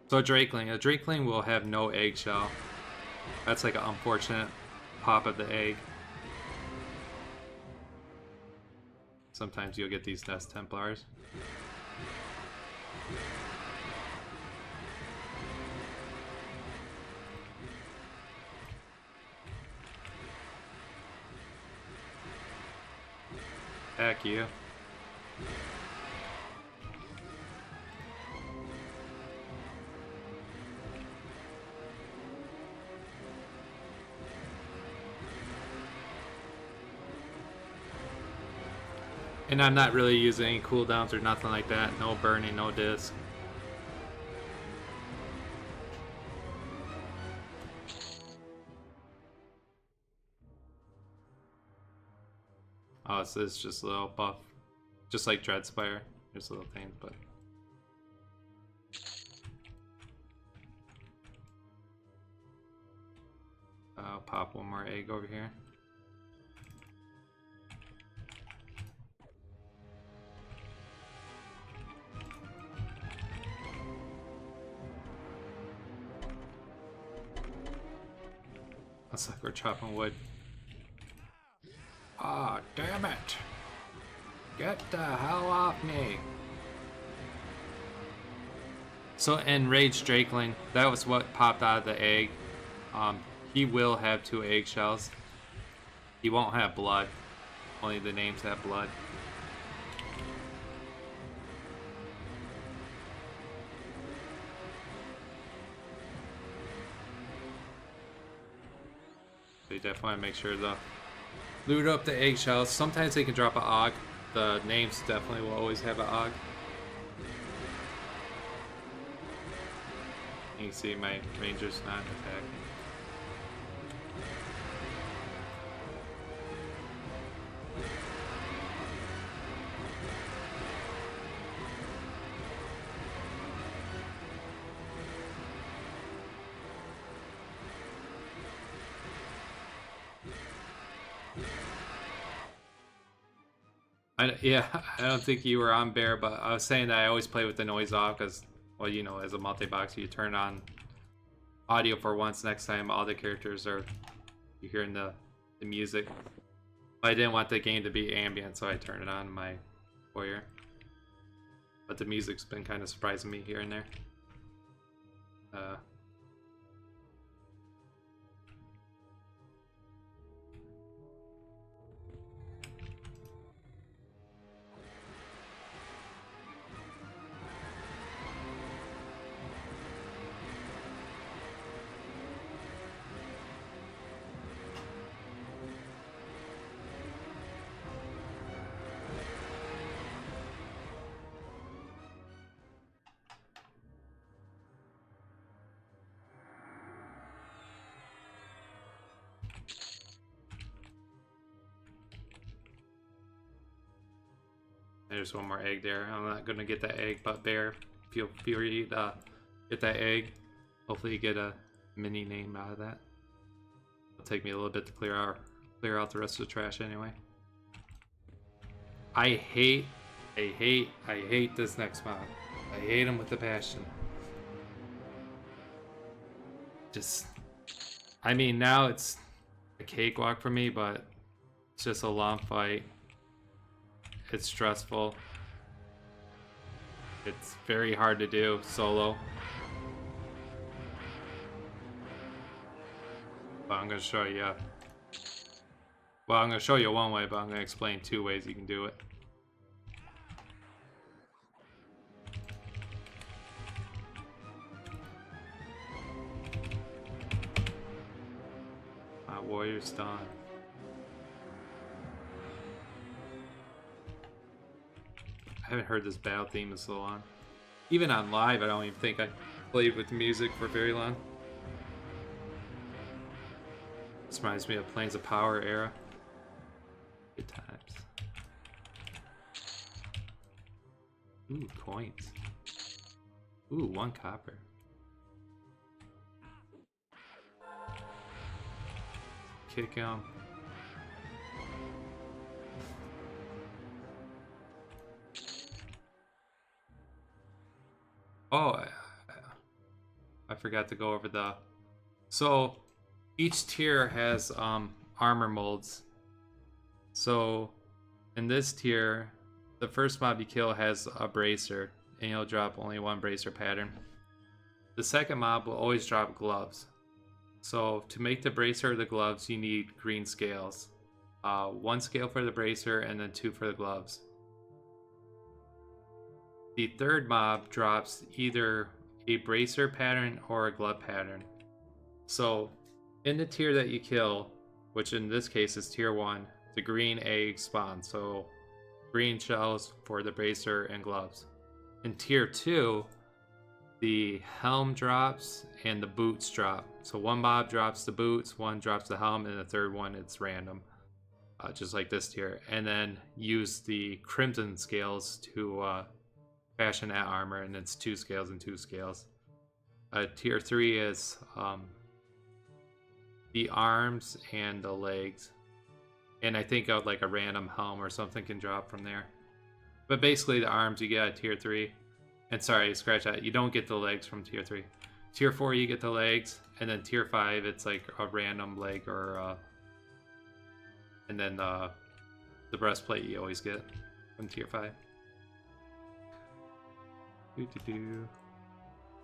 So a Drakeling will have no eggshell. That's like an unfortunate pop of the egg. Sometimes you'll get these Nest Templars. Heck you. And I'm not really using any cooldowns or nothing like that. No burning, no disc. Oh, so it's just a little buff. Just like Dreadspire. There's little things, but... I'll pop one more egg over here. Looks like we're chopping wood. Ah, oh, damn it! Get the hell off me! So, Enraged Drakeling, that was what popped out of the egg. He will have 2 eggshells. He won't have blood. Only the names have blood. They definitely want to make sure to loot up the eggshells. Sometimes they can drop an AUG. The names definitely will always have an AUG. You can see my ranger's not attacking. Yeah, I don't think you were on Bear, but I was saying that I always play with the noise off because, well, you know, as a multi-boxer, you turn on audio for once. Next time, all the characters are you hearing the music. But I didn't want the game to be ambient, so I turned it on my foyer. But the music's been kind of surprising me here and there. There's one more egg there. I'm not gonna get that egg, but bear, feel free to get that egg. Hopefully you get a mini name out of that. It'll take me a little bit to clear out the rest of the trash anyway. I hate this next mod. I hate him with a passion. Just, I mean, now it's a cakewalk for me, but it's just a long fight. It's stressful. It's very hard to do solo. But I'm gonna show you. Well, I'm gonna show you one way, but I'm gonna explain 2 ways you can do it. My warrior's done. I haven't heard this battle theme in so long. Even on live, I don't even think I played with music for very long. This reminds me of Planes of Power era. Good times. Ooh, coins. Ooh, 1 copper. Kick him. Oh, I forgot to go over the... So, each tier has armor molds. So, in this tier, the first mob you kill has a bracer, and you'll drop only 1 bracer pattern. The second mob will always drop gloves. So, to make the bracer or the gloves, you need green scales. 1 scale for the bracer, and then 2 for the gloves. The third mob drops either a bracer pattern or a glove pattern. So, in the tier that you kill, which in this case is tier 1, the green egg spawns. So, green shells for the bracer and gloves. In tier 2, the helm drops and the boots drop. So, 1 mob drops the boots, 1 drops the helm, and the third one it's random. Just like this tier. And then use the crimson scales to fashion that armor, and it's 2 scales and 2 scales. Tier 3 is the arms and the legs, and I think like a random helm or something can drop from there. But basically the arms you get at tier 3, and sorry, scratch that, you don't get the legs from tier 3. Tier 4 you get the legs, and then tier 5 it's like a random leg or and then the breastplate you always get from tier 5.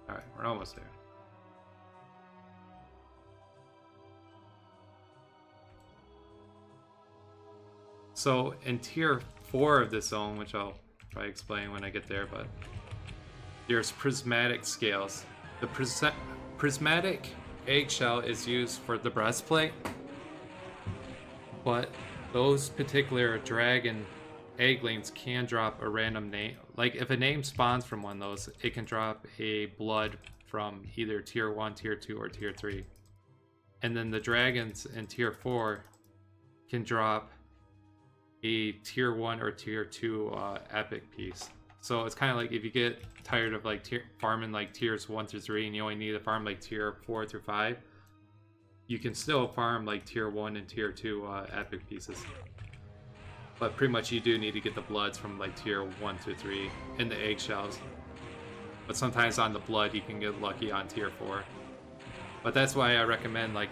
Alright, we're almost there. So in tier 4 of this zone, which I'll probably explain when I get there, but there's prismatic scales. The prismatic eggshell is used for the breastplate, but those particular dragon egglings can drop a random name. Like if a name spawns from one of those, it can drop a blood from either tier 1, tier 2, or tier 3. And then the dragons in tier 4 can drop a tier 1 or tier 2 epic piece. So it's kind of like if you get tired of like farming like tiers 1 through 3 and you only need to farm like tier 4 through 5, you can still farm like tier 1 and tier 2 epic pieces. But pretty much you do need to get the bloods from like tier 1 through 3 and the eggshells. But sometimes on the blood you can get lucky on tier 4. But that's why I recommend, like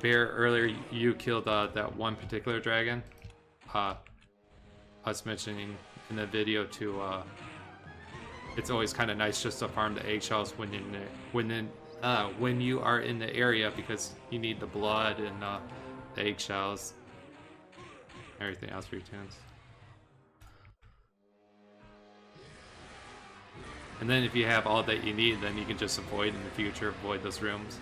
Bear, earlier you killed that one particular dragon. I was mentioning in the video too, it's always kind of nice just to farm the eggshells when you are in the area, because you need the blood and the eggshells. Everything else returns. And then if you have all that you need, then you can just avoid in the future, avoid those rooms.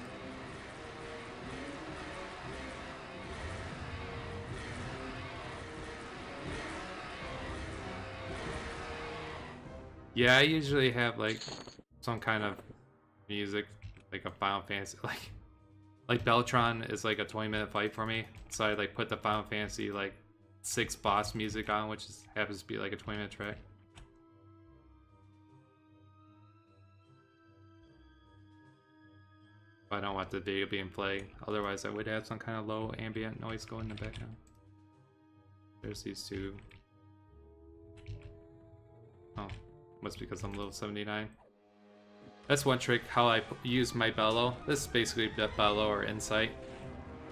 Yeah, I usually have like some kind of music, like a Final Fantasy, like Beltron is like a 20-minute fight for me. So I like put the Final Fantasy like 6 boss music on, which happens to be like a 20-minute track. I don't want the video being played, otherwise I would have some kind of low ambient noise going in the background. There's these two. Oh, must be because I'm level 79. That's one trick how I use my bellow. This is basically bellow or insight.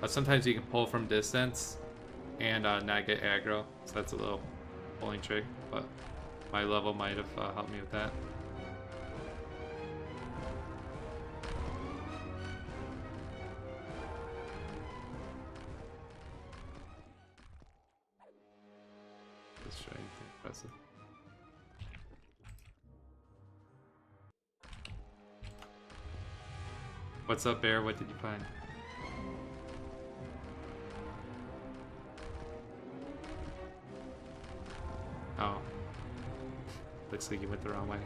Sometimes you can pull from distance and not get aggro, so that's a little pulling trick, but my level might have helped me with that. Let's try anything impressive. What's up, Bear? What did you find? Oh. Looks like you went the wrong way.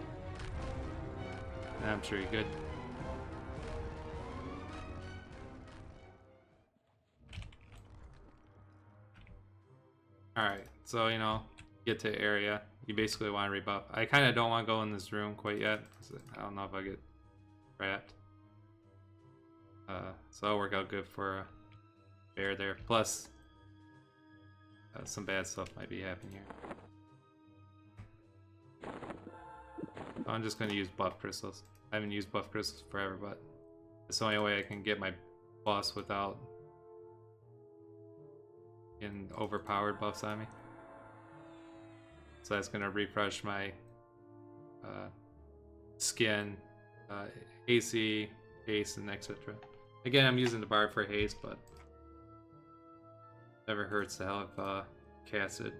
I'm sure you're good. Alright, so you know, get to area. You basically want to rebuff. I kind of don't want to go in this room quite yet, because I don't know if I get trapped. So that'll work out good for Bear there. Plus, some bad stuff might be happening here. I'm just going to use buff crystals. I haven't used buff crystals forever, but it's the only way I can get my boss without getting overpowered buffs on me. So that's going to refresh my skin, AC, haste, and etc. Again, I'm using the bar for haste, but never hurts to have casted.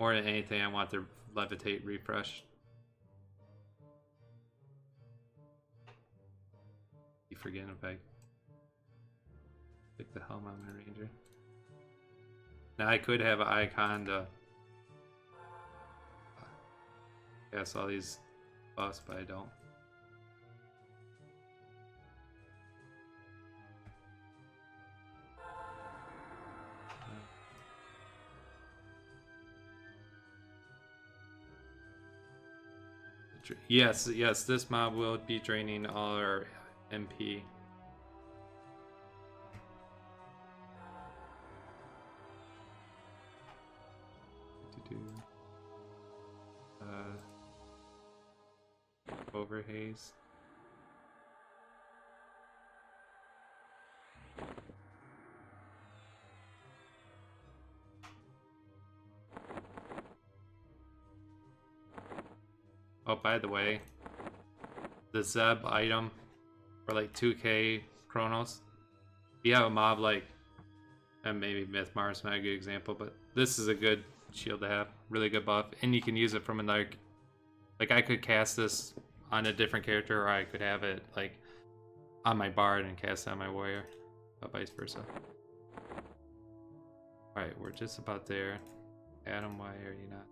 More than anything, I want the levitate refresh. Keep forgetting if I pick the helm on my ranger. Now I could have an icon to cast all these buffs, but I don't. Yes, this mob will be draining all our MP. Over haze. Oh, by the way, the Zeb item for like 2k Chronos. If you have a mob like, and maybe Myth Mars is not a good example, but this is a good shield to have. Really good buff, and you can use it from another. Like I could cast this on a different character, or I could have it like on my bard and cast it on my warrior, or vice versa. Alright, we're just about there. Adam, why are you not?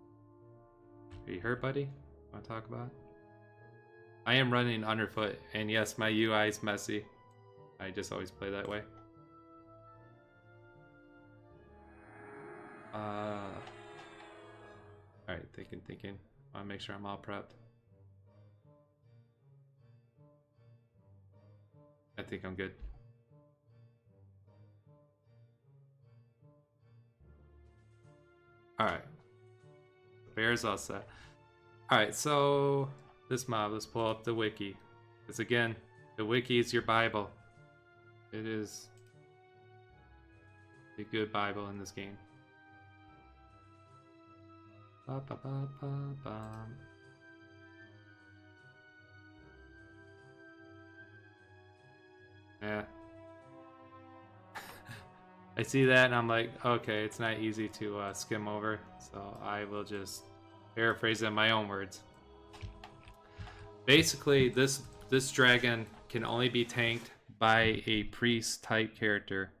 Are you hurt, buddy? Want to talk about it? I am running underfoot, and yes, my UI is messy. I just always play that way. Alright, thinking. I want to make sure I'm all prepped. I think I'm good. Alright. Bear's all set. Alright, so this mob, let's pull up the wiki. Because again, the wiki is your Bible. It is a good Bible in this game. Ba, ba, ba, ba, ba. Yeah. I see that and I'm like, okay, it's not easy to skim over, so I will just paraphrase in my own words. Basically, this dragon can only be tanked by a priest type character,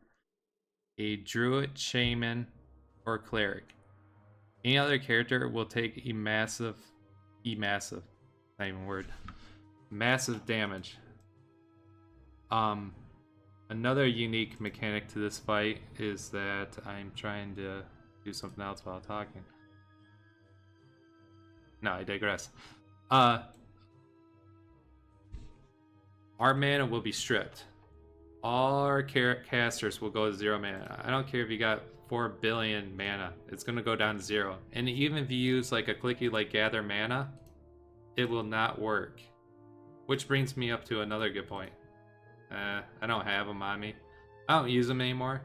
a druid, shaman, or cleric. Any other character will take massive damage. Another unique mechanic to this fight is that I'm trying to do something else while talking. No, I digress. Our mana will be stripped. All our casters will go to 0 mana. I don't care if you got 4 billion mana, it's gonna go down to 0. And even if you use like a clicky like gather mana, it will not work. Which brings me up to another good point. I don't have them on me. I don't use them anymore.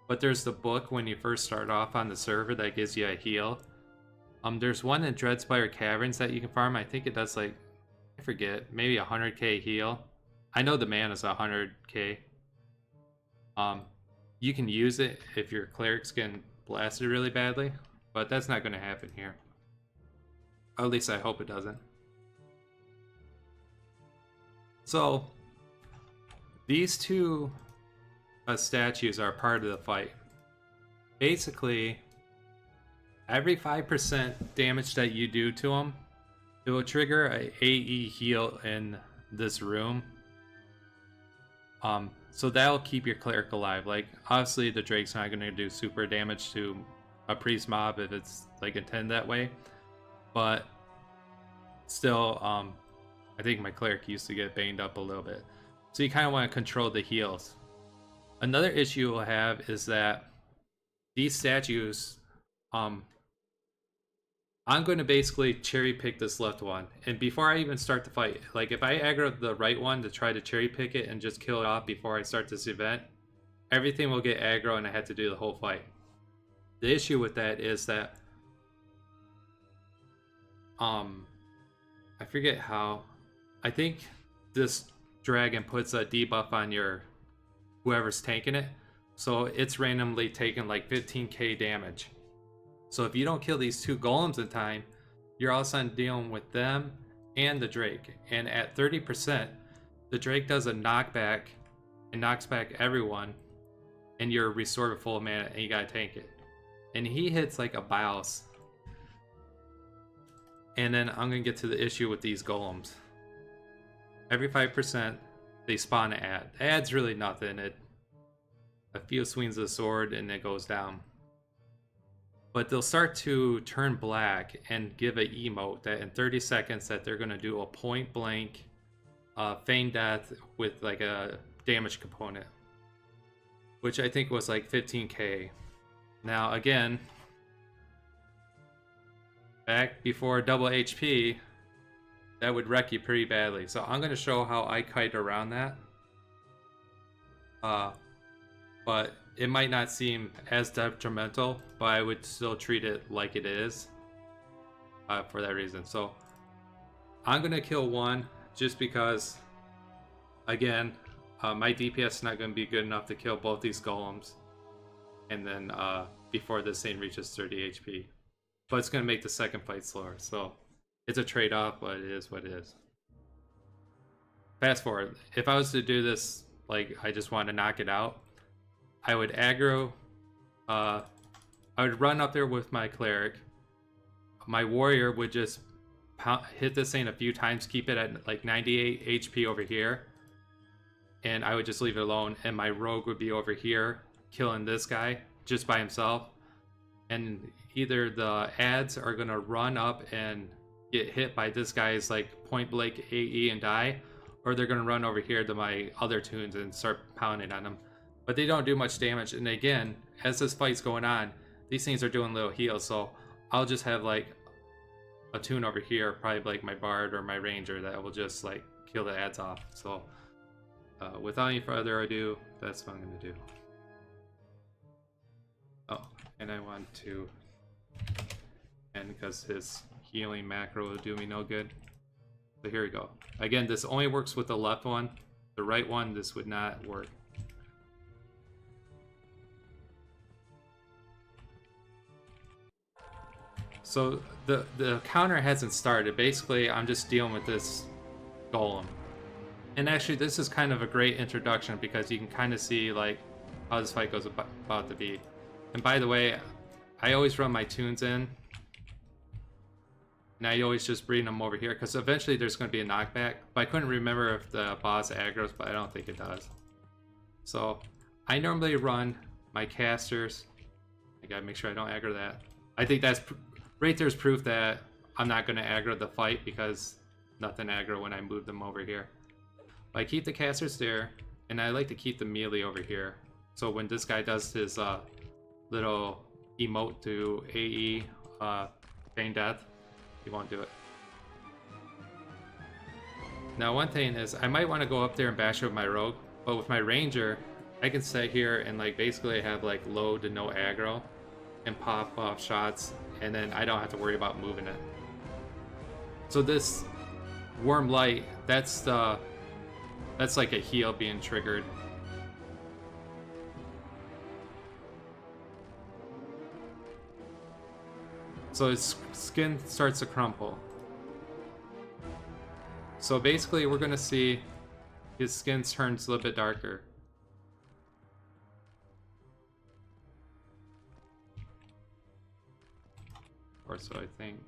But there's the book when you first start off on the server that gives you a heal. There's one in Dreadspire Caverns that you can farm. I think it does like, I forget, maybe 100k heal. I know the mana's 100k. You can use it if your cleric's getting blasted really badly, but that's not going to happen here. Or at least I hope it doesn't. So, these two statues are part of the fight. Basically, every 5% damage that you do to them, it will trigger a AE heal in this room. So that'll keep your cleric alive. Like, obviously the Drake's not going to do super damage to a priest mob if it's like intended that way, but still, I think my cleric used to get banged up a little bit. So you kind of want to control the heals. Another issue we'll have is that these statues, I'm going to basically cherry pick this left one. And before I even start the fight, like if I aggro the right one to try to cherry pick it and just kill it off before I start this event, everything will get aggro and I have to do the whole fight. The issue with that is that, I forget how, I think this dragon puts a debuff on your whoever's tanking it, so it's randomly taking like 15k damage. So if you don't kill these two golems in time, you're all of a sudden dealing with them and the Drake. And at 30%, the Drake does a knockback and knocks back everyone, and you're restored with full mana and you gotta tank it. And he hits like a bouse. And then I'm gonna get to the issue with these golems. Every 5%, they spawn an ad. Ad's really nothing. A few swings of the sword and it goes down. But they'll start to turn black and give an emote that in 30 seconds that they're going to do a point blank feign death with like a damage component, which I think was like 15k. Now again, back before double HP, that would wreck you pretty badly. So I'm going to show how I kite around that. But it might not seem as detrimental, but I would still treat it like it is for that reason. So I'm going to kill one just because, again, my DPS is not going to be good enough to kill both these golems. And then before this thing reaches 30 HP. But it's going to make the second fight slower. So it's a trade-off, but it is what it is. Fast forward. If I was to do this, like I just want to knock it out, I would aggro, I would run up there with my cleric. My warrior would just hit this thing a few times, keep it at like 98 HP over here. And I would just leave it alone. And my rogue would be over here, killing this guy just by himself. And either the ads are gonna run up and get hit by this guy's like point blank AE and die, or they're gonna run over here to my other tunes and start pounding on them. But they don't do much damage, and again, as this fight's going on, these things are doing little heals, so I'll just have like a tune over here, probably like my bard or my ranger, that will just like kill the ads off. So without any further ado, that's what I'm gonna do. Oh, and I want to end because his healing macro will do me no good. So here we go. Again, this only works with the left one. The right one, this would not work. So the counter hasn't started. Basically, I'm just dealing with this golem. And actually, this is kind of a great introduction because you can kind of see like how this fight goes about to be. And by the way, I always run my tunes in. And I always just bring them over here because eventually there's going to be a knockback. But I couldn't remember if the boss aggroes, but I don't think it does. So I normally run my casters. I gotta make sure I don't aggro that. I think that's right there's proof that I'm not gonna aggro the fight because nothing aggro when I move them over here. I keep the casters there, and I like to keep the melee over here. So when this guy does his little emote to AE feign death, he won't do it. Now one thing is, I might want to go up there and bash with my rogue, but with my ranger, I can sit here and like basically have like low to no aggro and pop off shots, and then I don't have to worry about moving it. So this warm light, that's like a heal being triggered. So his skin starts to crumple. So basically we're gonna see his skin turns a little bit darker. Or so I think.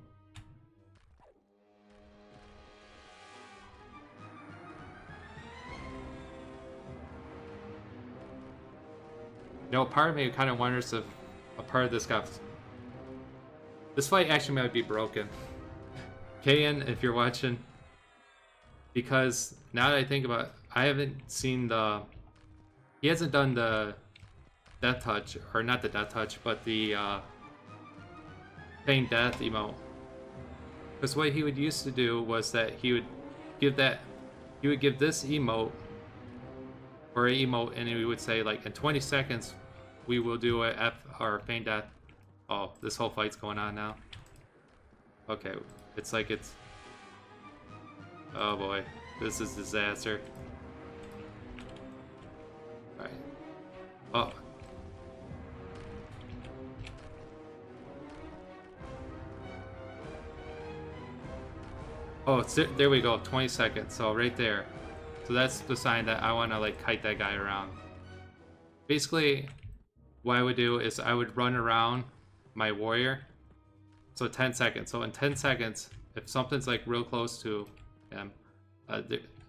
You know, part of me kind of wonders if a part of this got... This fight actually might be broken. Kayan, if you're watching. Because now that I think about it, I haven't seen the... He hasn't done the death touch, or not the death touch, but the feign death emote. Because what he would used to do was that he would give this emote, or an emote, and he would say like in 20 seconds we will do a F or feign death. Oh, this whole fight's going on now. Okay, it's like it's... Oh boy, this is disaster. Alright. Oh. Oh, there we go, 20 seconds, so right there. So that's the sign that I want to like kite that guy around. Basically, what I would do is I would run around my warrior. So 10 seconds. So in 10 seconds, if something's like real close to him,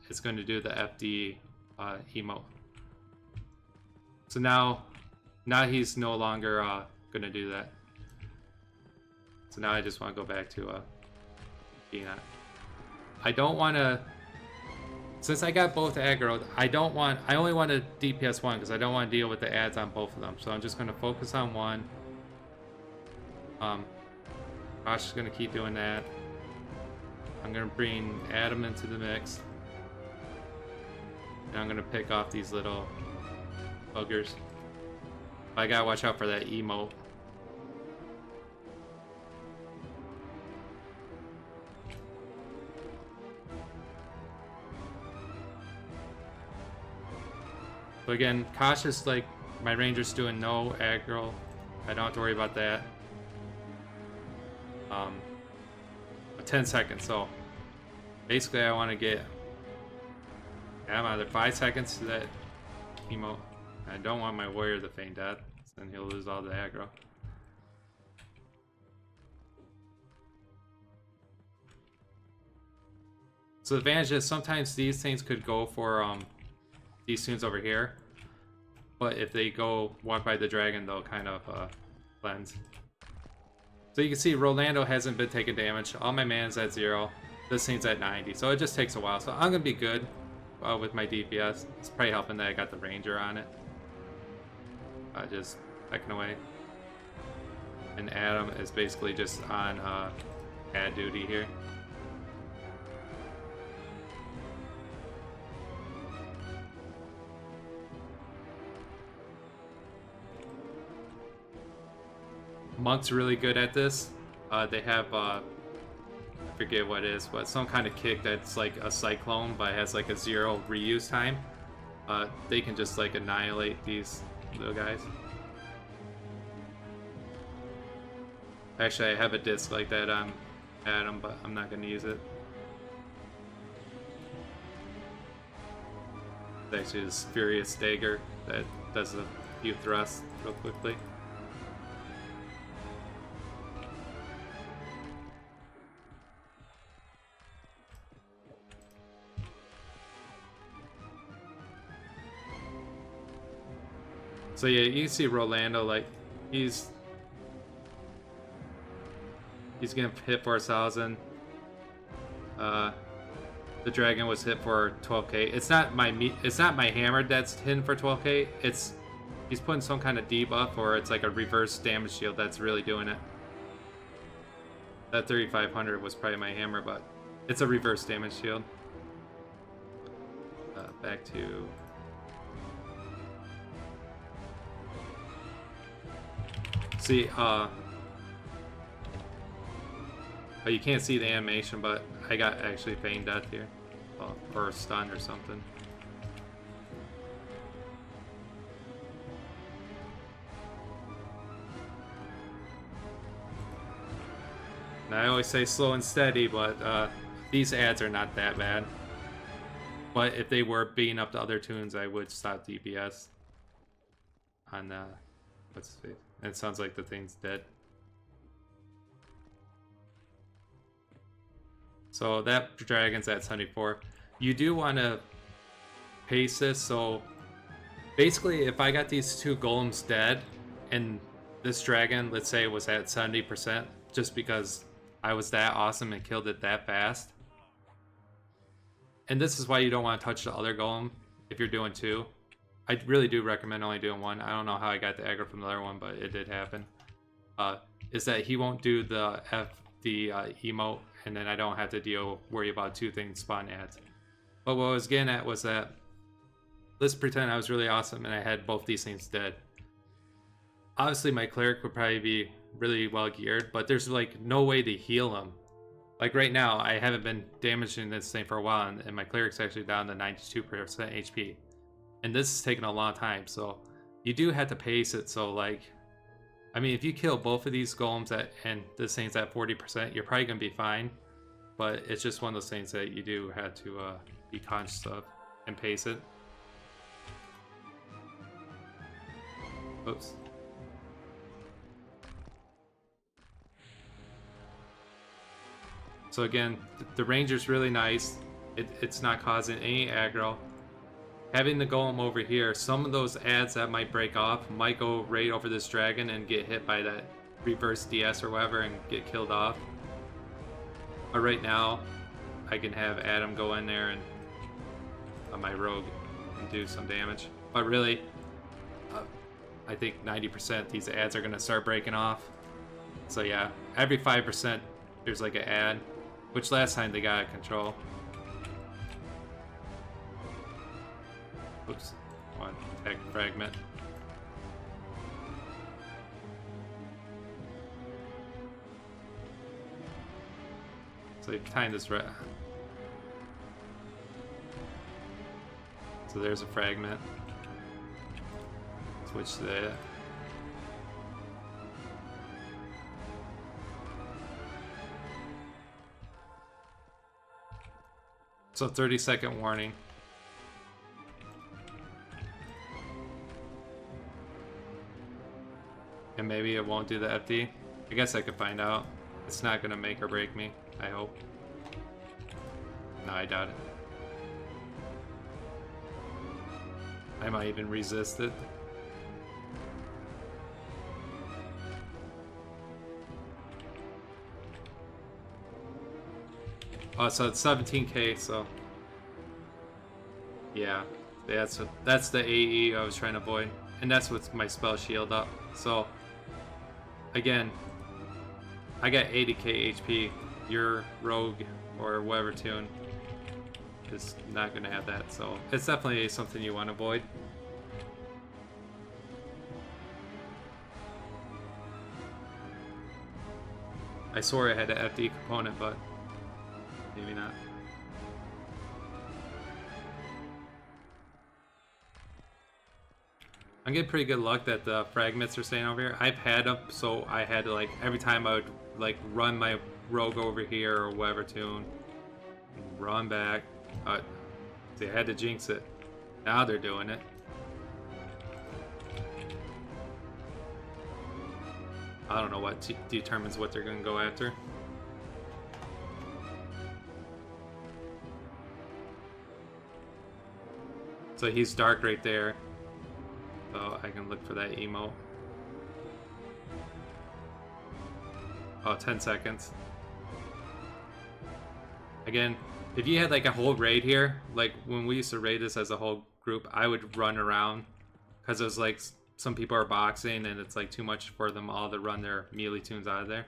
it's going to do the FD emote. So now he's no longer going to do that. So now I just want to go back to Peanut. I don't want to... Since I got both aggroed, I only want to DPS one because I don't want to deal with the ads on both of them. So I'm just going to focus on one. Josh is going to keep doing that. I'm going to bring Adam into the mix. And I'm going to pick off these little buggers. But I got to watch out for that emote. So again, cautious, like my ranger's doing no aggro. I don't have to worry about that. 10 seconds, so basically I want to get either 5 seconds to that emote. I don't want my warrior to feign death, then he'll lose all the aggro. So the advantage is sometimes these things could go for these tunes over here, but if they go walk by the dragon, they'll kind of cleanse. So you can see Rolando hasn't been taking damage. All my man's at 0. This thing's at 90, so it just takes a while. So I'm gonna be good with my DPS. It's probably helping that I got the ranger on it. Just pecking away. And Adam is basically just on ad duty here. Monk's really good at this. They have, I forget what it is, but some kind of kick that's like a cyclone but has like a 0 reuse time. They can just like annihilate these little guys. Actually, I have a disc like that on Adam, but I'm not going to use it. It's actually this Furious Dagger that does a few thrusts real quickly. So yeah, you can see Rolando, like, he's getting hit for 1,000. The dragon was hit for 12k. It's not my hammer that's hitting for 12k. He's putting some kind of debuff, or it's like a reverse damage shield that's really doing it. That 3500 was probably my hammer, but it's a reverse damage shield. Back to... See, oh, you can't see the animation, but I got actually feigned death here. Or stun or something. Now, I always say slow and steady, but these ads are not that bad. But if they were beating up the other tunes, I would stop DPS on what's his face? It sounds like the thing's dead. So that dragon's at 74. You do want to pace this, so basically if I got these two golems dead and this dragon, let's say, was at 70%, just because I was that awesome and killed it that fast. And this is why you don't want to touch the other golem if you're doing two. I really do recommend only doing one. I don't know how I got the aggro from the other one, but it did happen. Is that he won't do the emote, and then I don't have to worry about two things spawn ads. But what I was getting at was that, let's pretend I was really awesome and I had both these things dead. Obviously my cleric would probably be really well geared, but there's like no way to heal him. Like right now, I haven't been damaging this thing for a while, and my cleric's actually down to 92% HP. And this is taking a long time, so you do have to pace it. So like, I mean, if you kill both of these golems and this thing's at 40%, you're probably gonna be fine. But it's just one of those things that you do have to be conscious of and pace it. Oops. So again, the ranger's really nice. It's not causing any aggro. Having the golem over here, some of those ads that might break off might go right over this dragon and get hit by that reverse DS or whatever and get killed off. But right now, I can have Adam go in there and on my rogue and do some damage. But really, I think 90% these ads are gonna start breaking off. So yeah, every 5% there's like an ad, which last time they got out of control. Oops, one tech fragment. So you time this right. So there's a fragment. Switch to that. So 30-second warning. And maybe it won't do the FD. I guess I could find out. It's not gonna make or break me, I hope. No, I doubt it. I might even resist it. Oh, so it's 17k, so yeah, that's the AE I was trying to avoid, and that's with my spell shield up. So again, I got 80k HP. Your rogue or whatever tune is not gonna have that, so it's definitely something you want to avoid. I swore I had an FD component, but maybe not. I'm getting pretty good luck that the fragments are staying over here. I've had them, so I had to, like, every time I would like run my rogue over here or whatever tune, run back. See, I had to jinx it. Now they're doing it. I don't know what determines what they're gonna go after. So he's dark right there. So I can and look for that emote. Oh, 10 seconds. Again, if you had like a whole raid here, like when we used to raid this as a whole group, I would run around because it was like some people are boxing and it's like too much for them all to run their melee tunes out of there.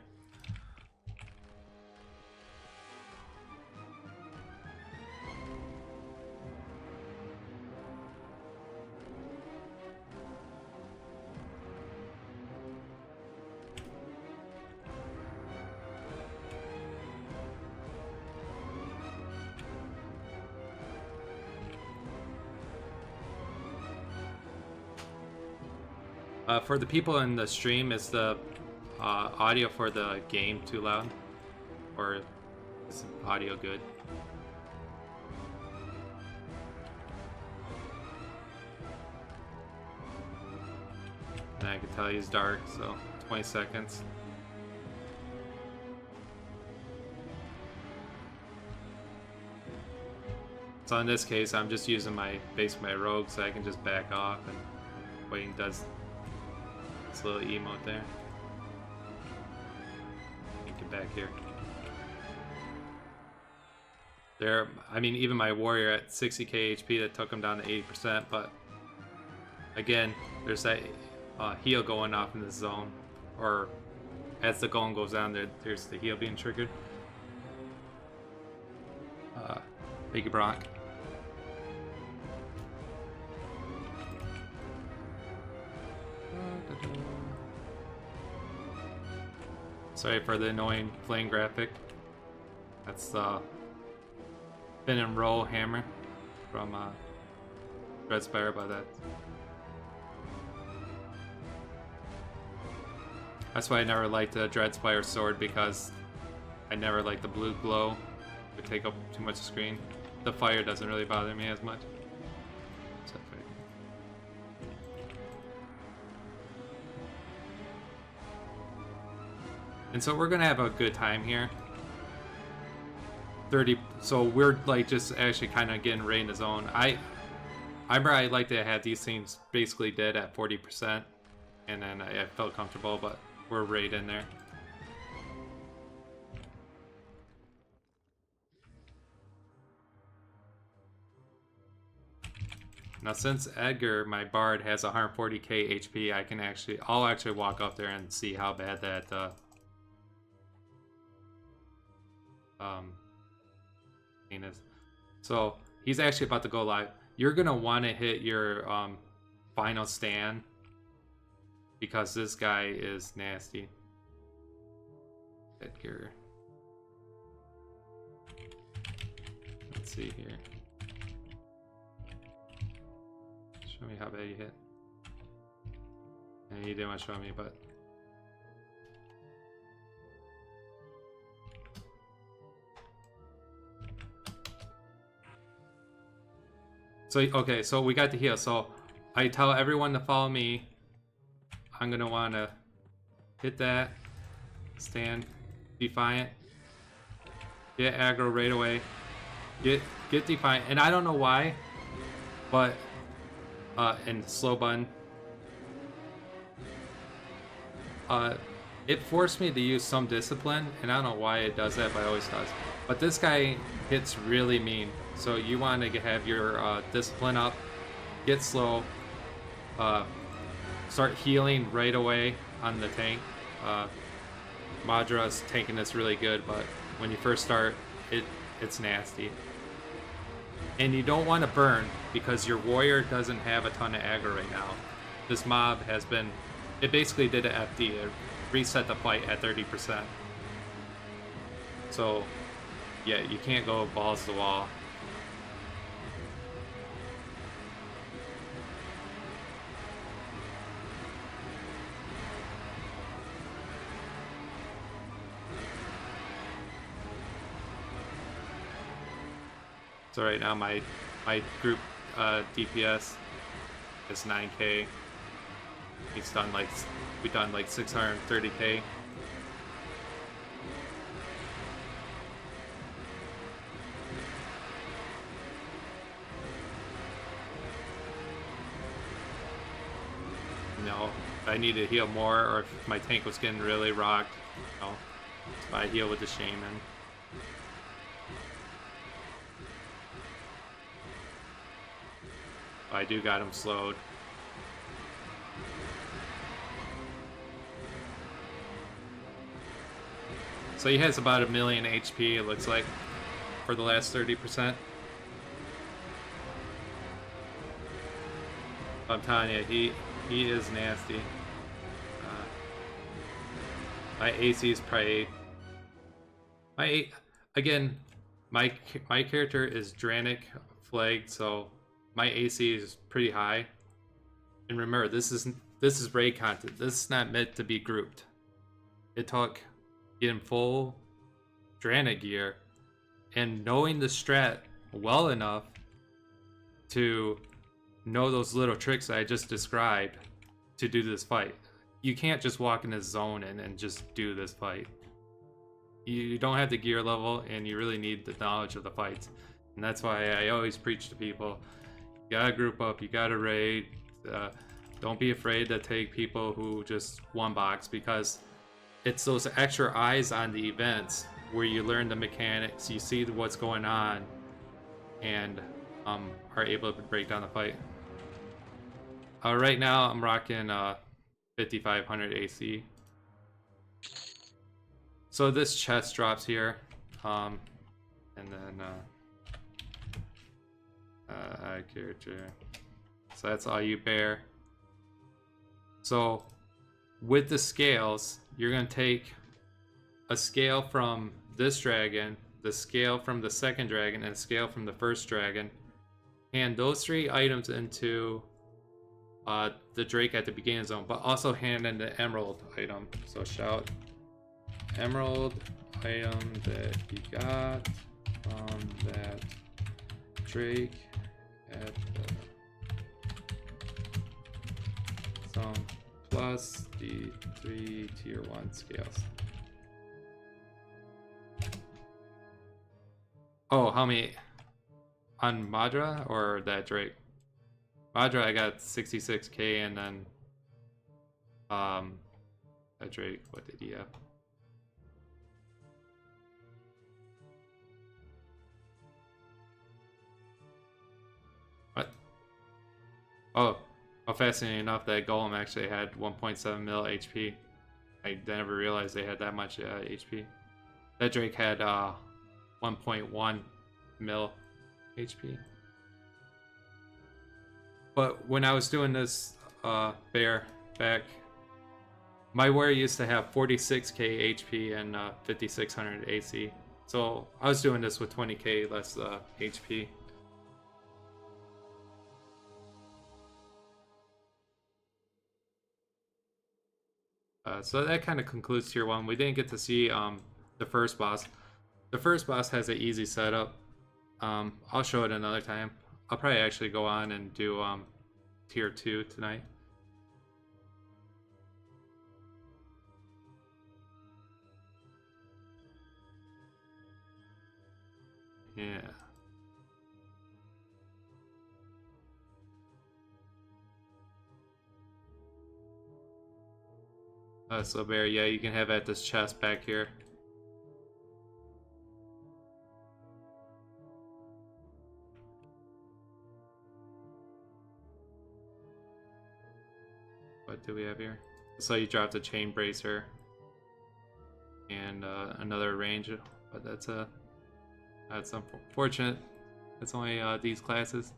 For the people in the stream, is the audio for the game too loud? Or is the audio good? And I can tell he's dark, so 20 seconds. So in this case, I'm just using basically my rogue, so I can just back off and wait and does this little emote there. Get back here. There, I mean, even my warrior at 60k HP that took him down to 80%, but again, there's that heal going off in this zone, or as the golem goes down, there's the heal being triggered. Thank you, Brock. Sorry for the annoying flame graphic. That's the spin and roll hammer from Dreadspire, but that's why I never liked the Dreadspire sword, because I never liked the blue glow. It would take up too much screen. The fire doesn't really bother me as much. And so we're gonna have a good time here. 30. So we're like just actually kind of getting right in the zone. I remember I like to have these things basically dead at 40%, and then I felt comfortable, but we're right in there. Now since Edgar, my bard, has 140k HP, I'll actually walk up there and see how bad that thing is. So he's actually about to go live. You're gonna want to hit your final stand, because this guy is nasty. Edgar. Let's see here. Show me how bad you hit. And he didn't want to show me, but so okay, so we got the heal. So I tell everyone to follow me. I'm gonna want to hit that stand, defiant, get aggro right away, get defiant, and I don't know why, but and slow button. It forced me to use some discipline, and I don't know why it does that, but it always does. But this guy hits really mean, so you want to have your discipline up, get slow, start healing right away on the tank. Madra's tanking this really good, but when you first start, it's nasty. And you don't want to burn, because your warrior doesn't have a ton of aggro right now. This mob has been, it basically did an FD, it reset the fight at 30%. So yeah, you can't go balls to the wall. So right now my group DPS is 9k. We've done like 630k. I need to heal more, or if my tank was getting really rocked, you know, so I heal with the shaman. I do got him slowed. So he has about 1,000,000 HP, it looks like, for the last 30%. I'm telling you, he is nasty. My AC is probably my character is dranik flagged, so my AC is pretty high. And remember, this is raid content. This is not meant to be grouped. It took getting full dranik gear and knowing the strat well enough to know those little tricks that I just described to do this fight. You can't just walk in this zone and just do this fight. You don't have the gear level, and you really need the knowledge of the fights. And that's why I always preach to people, you gotta group up, you gotta raid. Don't be afraid to take people who just one box, because it's those extra eyes on the events where you learn the mechanics, you see what's going on, and are able to break down the fight. Right now I'm rocking 5500 AC. So this chest drops here, and then character. So that's all you bear. So with the scales, you're gonna take a scale from this dragon, the scale from the second dragon, and a scale from the first dragon. Hand those 3 items into the Drake at the beginning zone, but also hand in the emerald item. So shout emerald item that you got from that Drake at the zone, plus the 3 tier 1 scales. Oh, how many on Madra or that Drake? Madra, I got 66k, and then that Drake, what did he have? What? Oh, fascinating enough, that golem actually had 1.7 mil HP. I never realized they had that much HP. That Drake had 1.1 mil HP. But when I was doing this bear back, my warrior used to have 46k HP and 5600 AC. So I was doing this with 20k less HP. So that kind of concludes tier 1. We didn't get to see the first boss. The first boss has an easy setup. I'll show it another time. I'll probably actually go on and do tier 2 tonight. Yeah. So Bear, yeah, you can have at this chest back here. What do we have here? So you dropped a chain bracer and another range, but that's unfortunate. It's only these classes.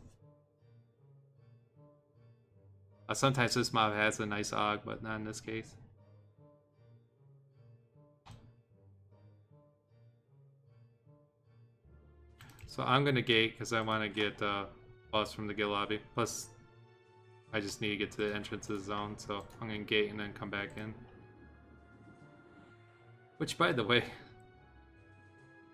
Sometimes this mob has a nice AUG, but not in this case. So I'm gonna gate because I want to get boss from the guild lobby. Plus, I just need to get to the entrance of the zone, so I'm gonna gate and then come back in. Which, by the way,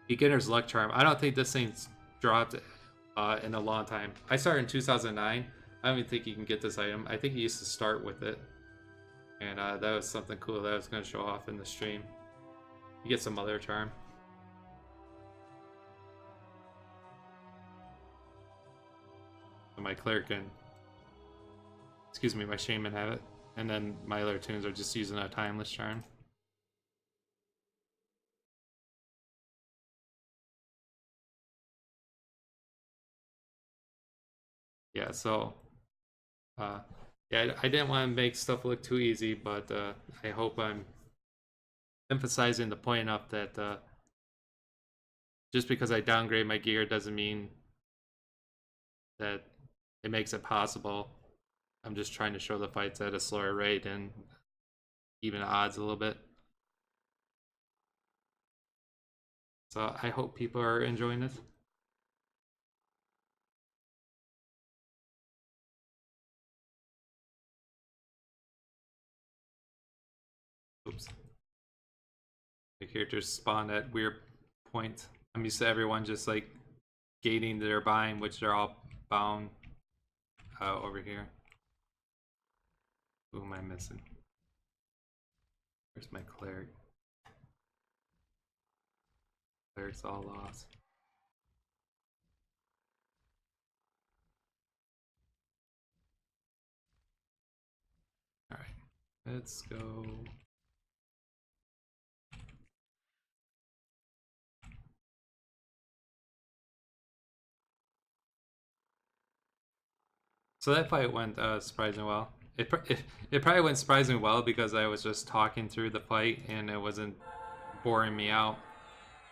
beginner's luck charm. I don't think this thing's dropped in a long time. I started in 2009. I don't even think you can get this item. I think you used to start with it, and that was something cool that I was gonna show off in the stream. You get some other charm. So my cleric and, excuse me, my shaman have it. And then my other tunes are just using a timeless charm. Yeah, so yeah, I didn't want to make stuff look too easy, but I hope I'm emphasizing the point enough that just because I downgrade my gear doesn't mean that it makes it possible. I'm just trying to show the fights at a slower rate and even odds a little bit. So I hope people are enjoying this. Oops. The characters spawn at weird points. I'm used to everyone just like gating their bind, which they're all bound over here. Who am I missing? Where's my cleric? Cleric's all lost. Alright, let's go. So that fight went surprisingly well. It probably went surprisingly well because I was just talking through the fight and it wasn't boring me out.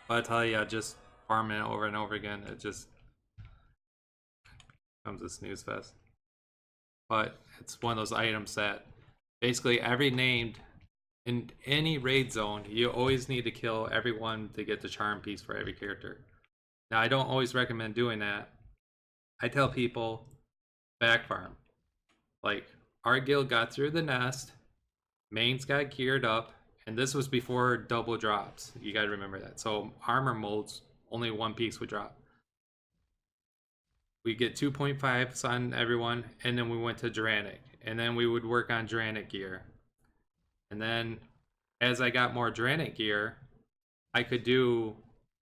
But I tell you, just farming it over and over again, it just becomes a snooze fest. But it's one of those items that basically every named in any raid zone, you always need to kill everyone to get the charm piece for every character. Now, I don't always recommend doing that. I tell people backfarm. Like, our guild got through the nest, mains got geared up, and this was before double drops. You gotta remember that. So armor molds, only one piece would drop. We get 2.5s on everyone, and then we went to dranik, and then we would work on dranik gear. And then as I got more dranik gear, I could do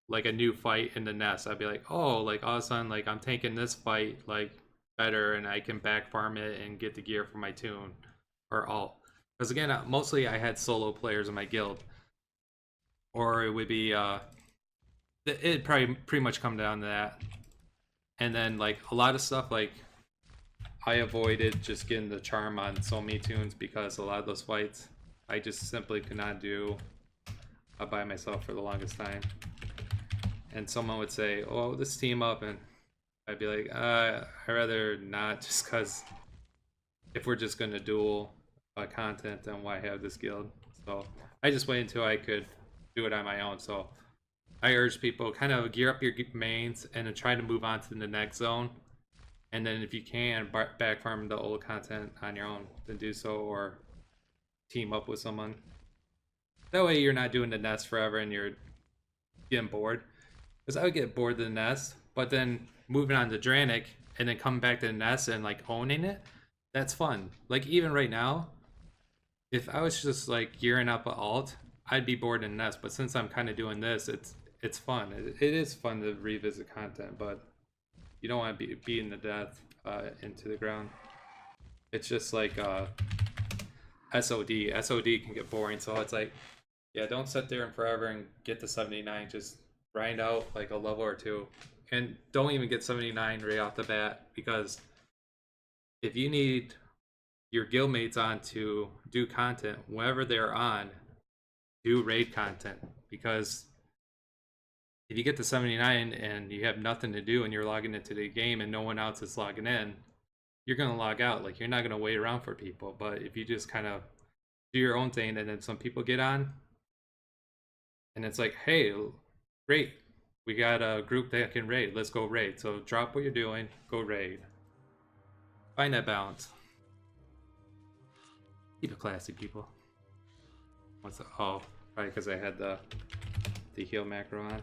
like a new fight in the nest. I'd be like, oh, like all of a sudden, like I'm taking this fight like better, and I can back farm it and get the gear for my tune or alt. Because again, mostly I had solo players in my guild, or it would be it'd probably pretty much come down to that. And then like a lot of stuff, like I avoided just getting the charm on so many tunes because a lot of those fights I just simply could not do by myself for the longest time. And someone would say, oh, let's team up, and I'd be like, I'd rather not, just because if we're just gonna duel content, then why have this guild? So I just waited until I could do it on my own. So I urge people, kind of gear up your mains and then try to move on to the next zone. And then if you can, back farm the old content on your own, then do so, or team up with someone. That way you're not doing the nest forever and you're getting bored. Because I would get bored of the nest, but then moving on to dranik and then coming back to the nest and like owning it, that's fun. Like even right now, if I was just like gearing up an alt, I'd be bored in nest. But since I'm kind of doing this, it's fun. It is fun to revisit content, but you don't want to be beating the death into the ground. It's just like SOD. SOD can get boring, so it's like, yeah, don't sit there and forever and get to 79. Just grind out like a level or two, and don't even get 79 right off the bat, because if you need your guildmates on to do content whenever they're on, do raid content, because if you get to 79 and you have nothing to do and you're logging into the game and no one else is logging in, you're gonna log out. Like, you're not gonna wait around for people. But if you just kind of do your own thing and then some people get on and it's like, hey, great, we got a group that can raid, let's go raid. So drop what you're doing, go raid. Find that balance. Keep it classy, people. What's the, oh, probably because I had the heal macro on.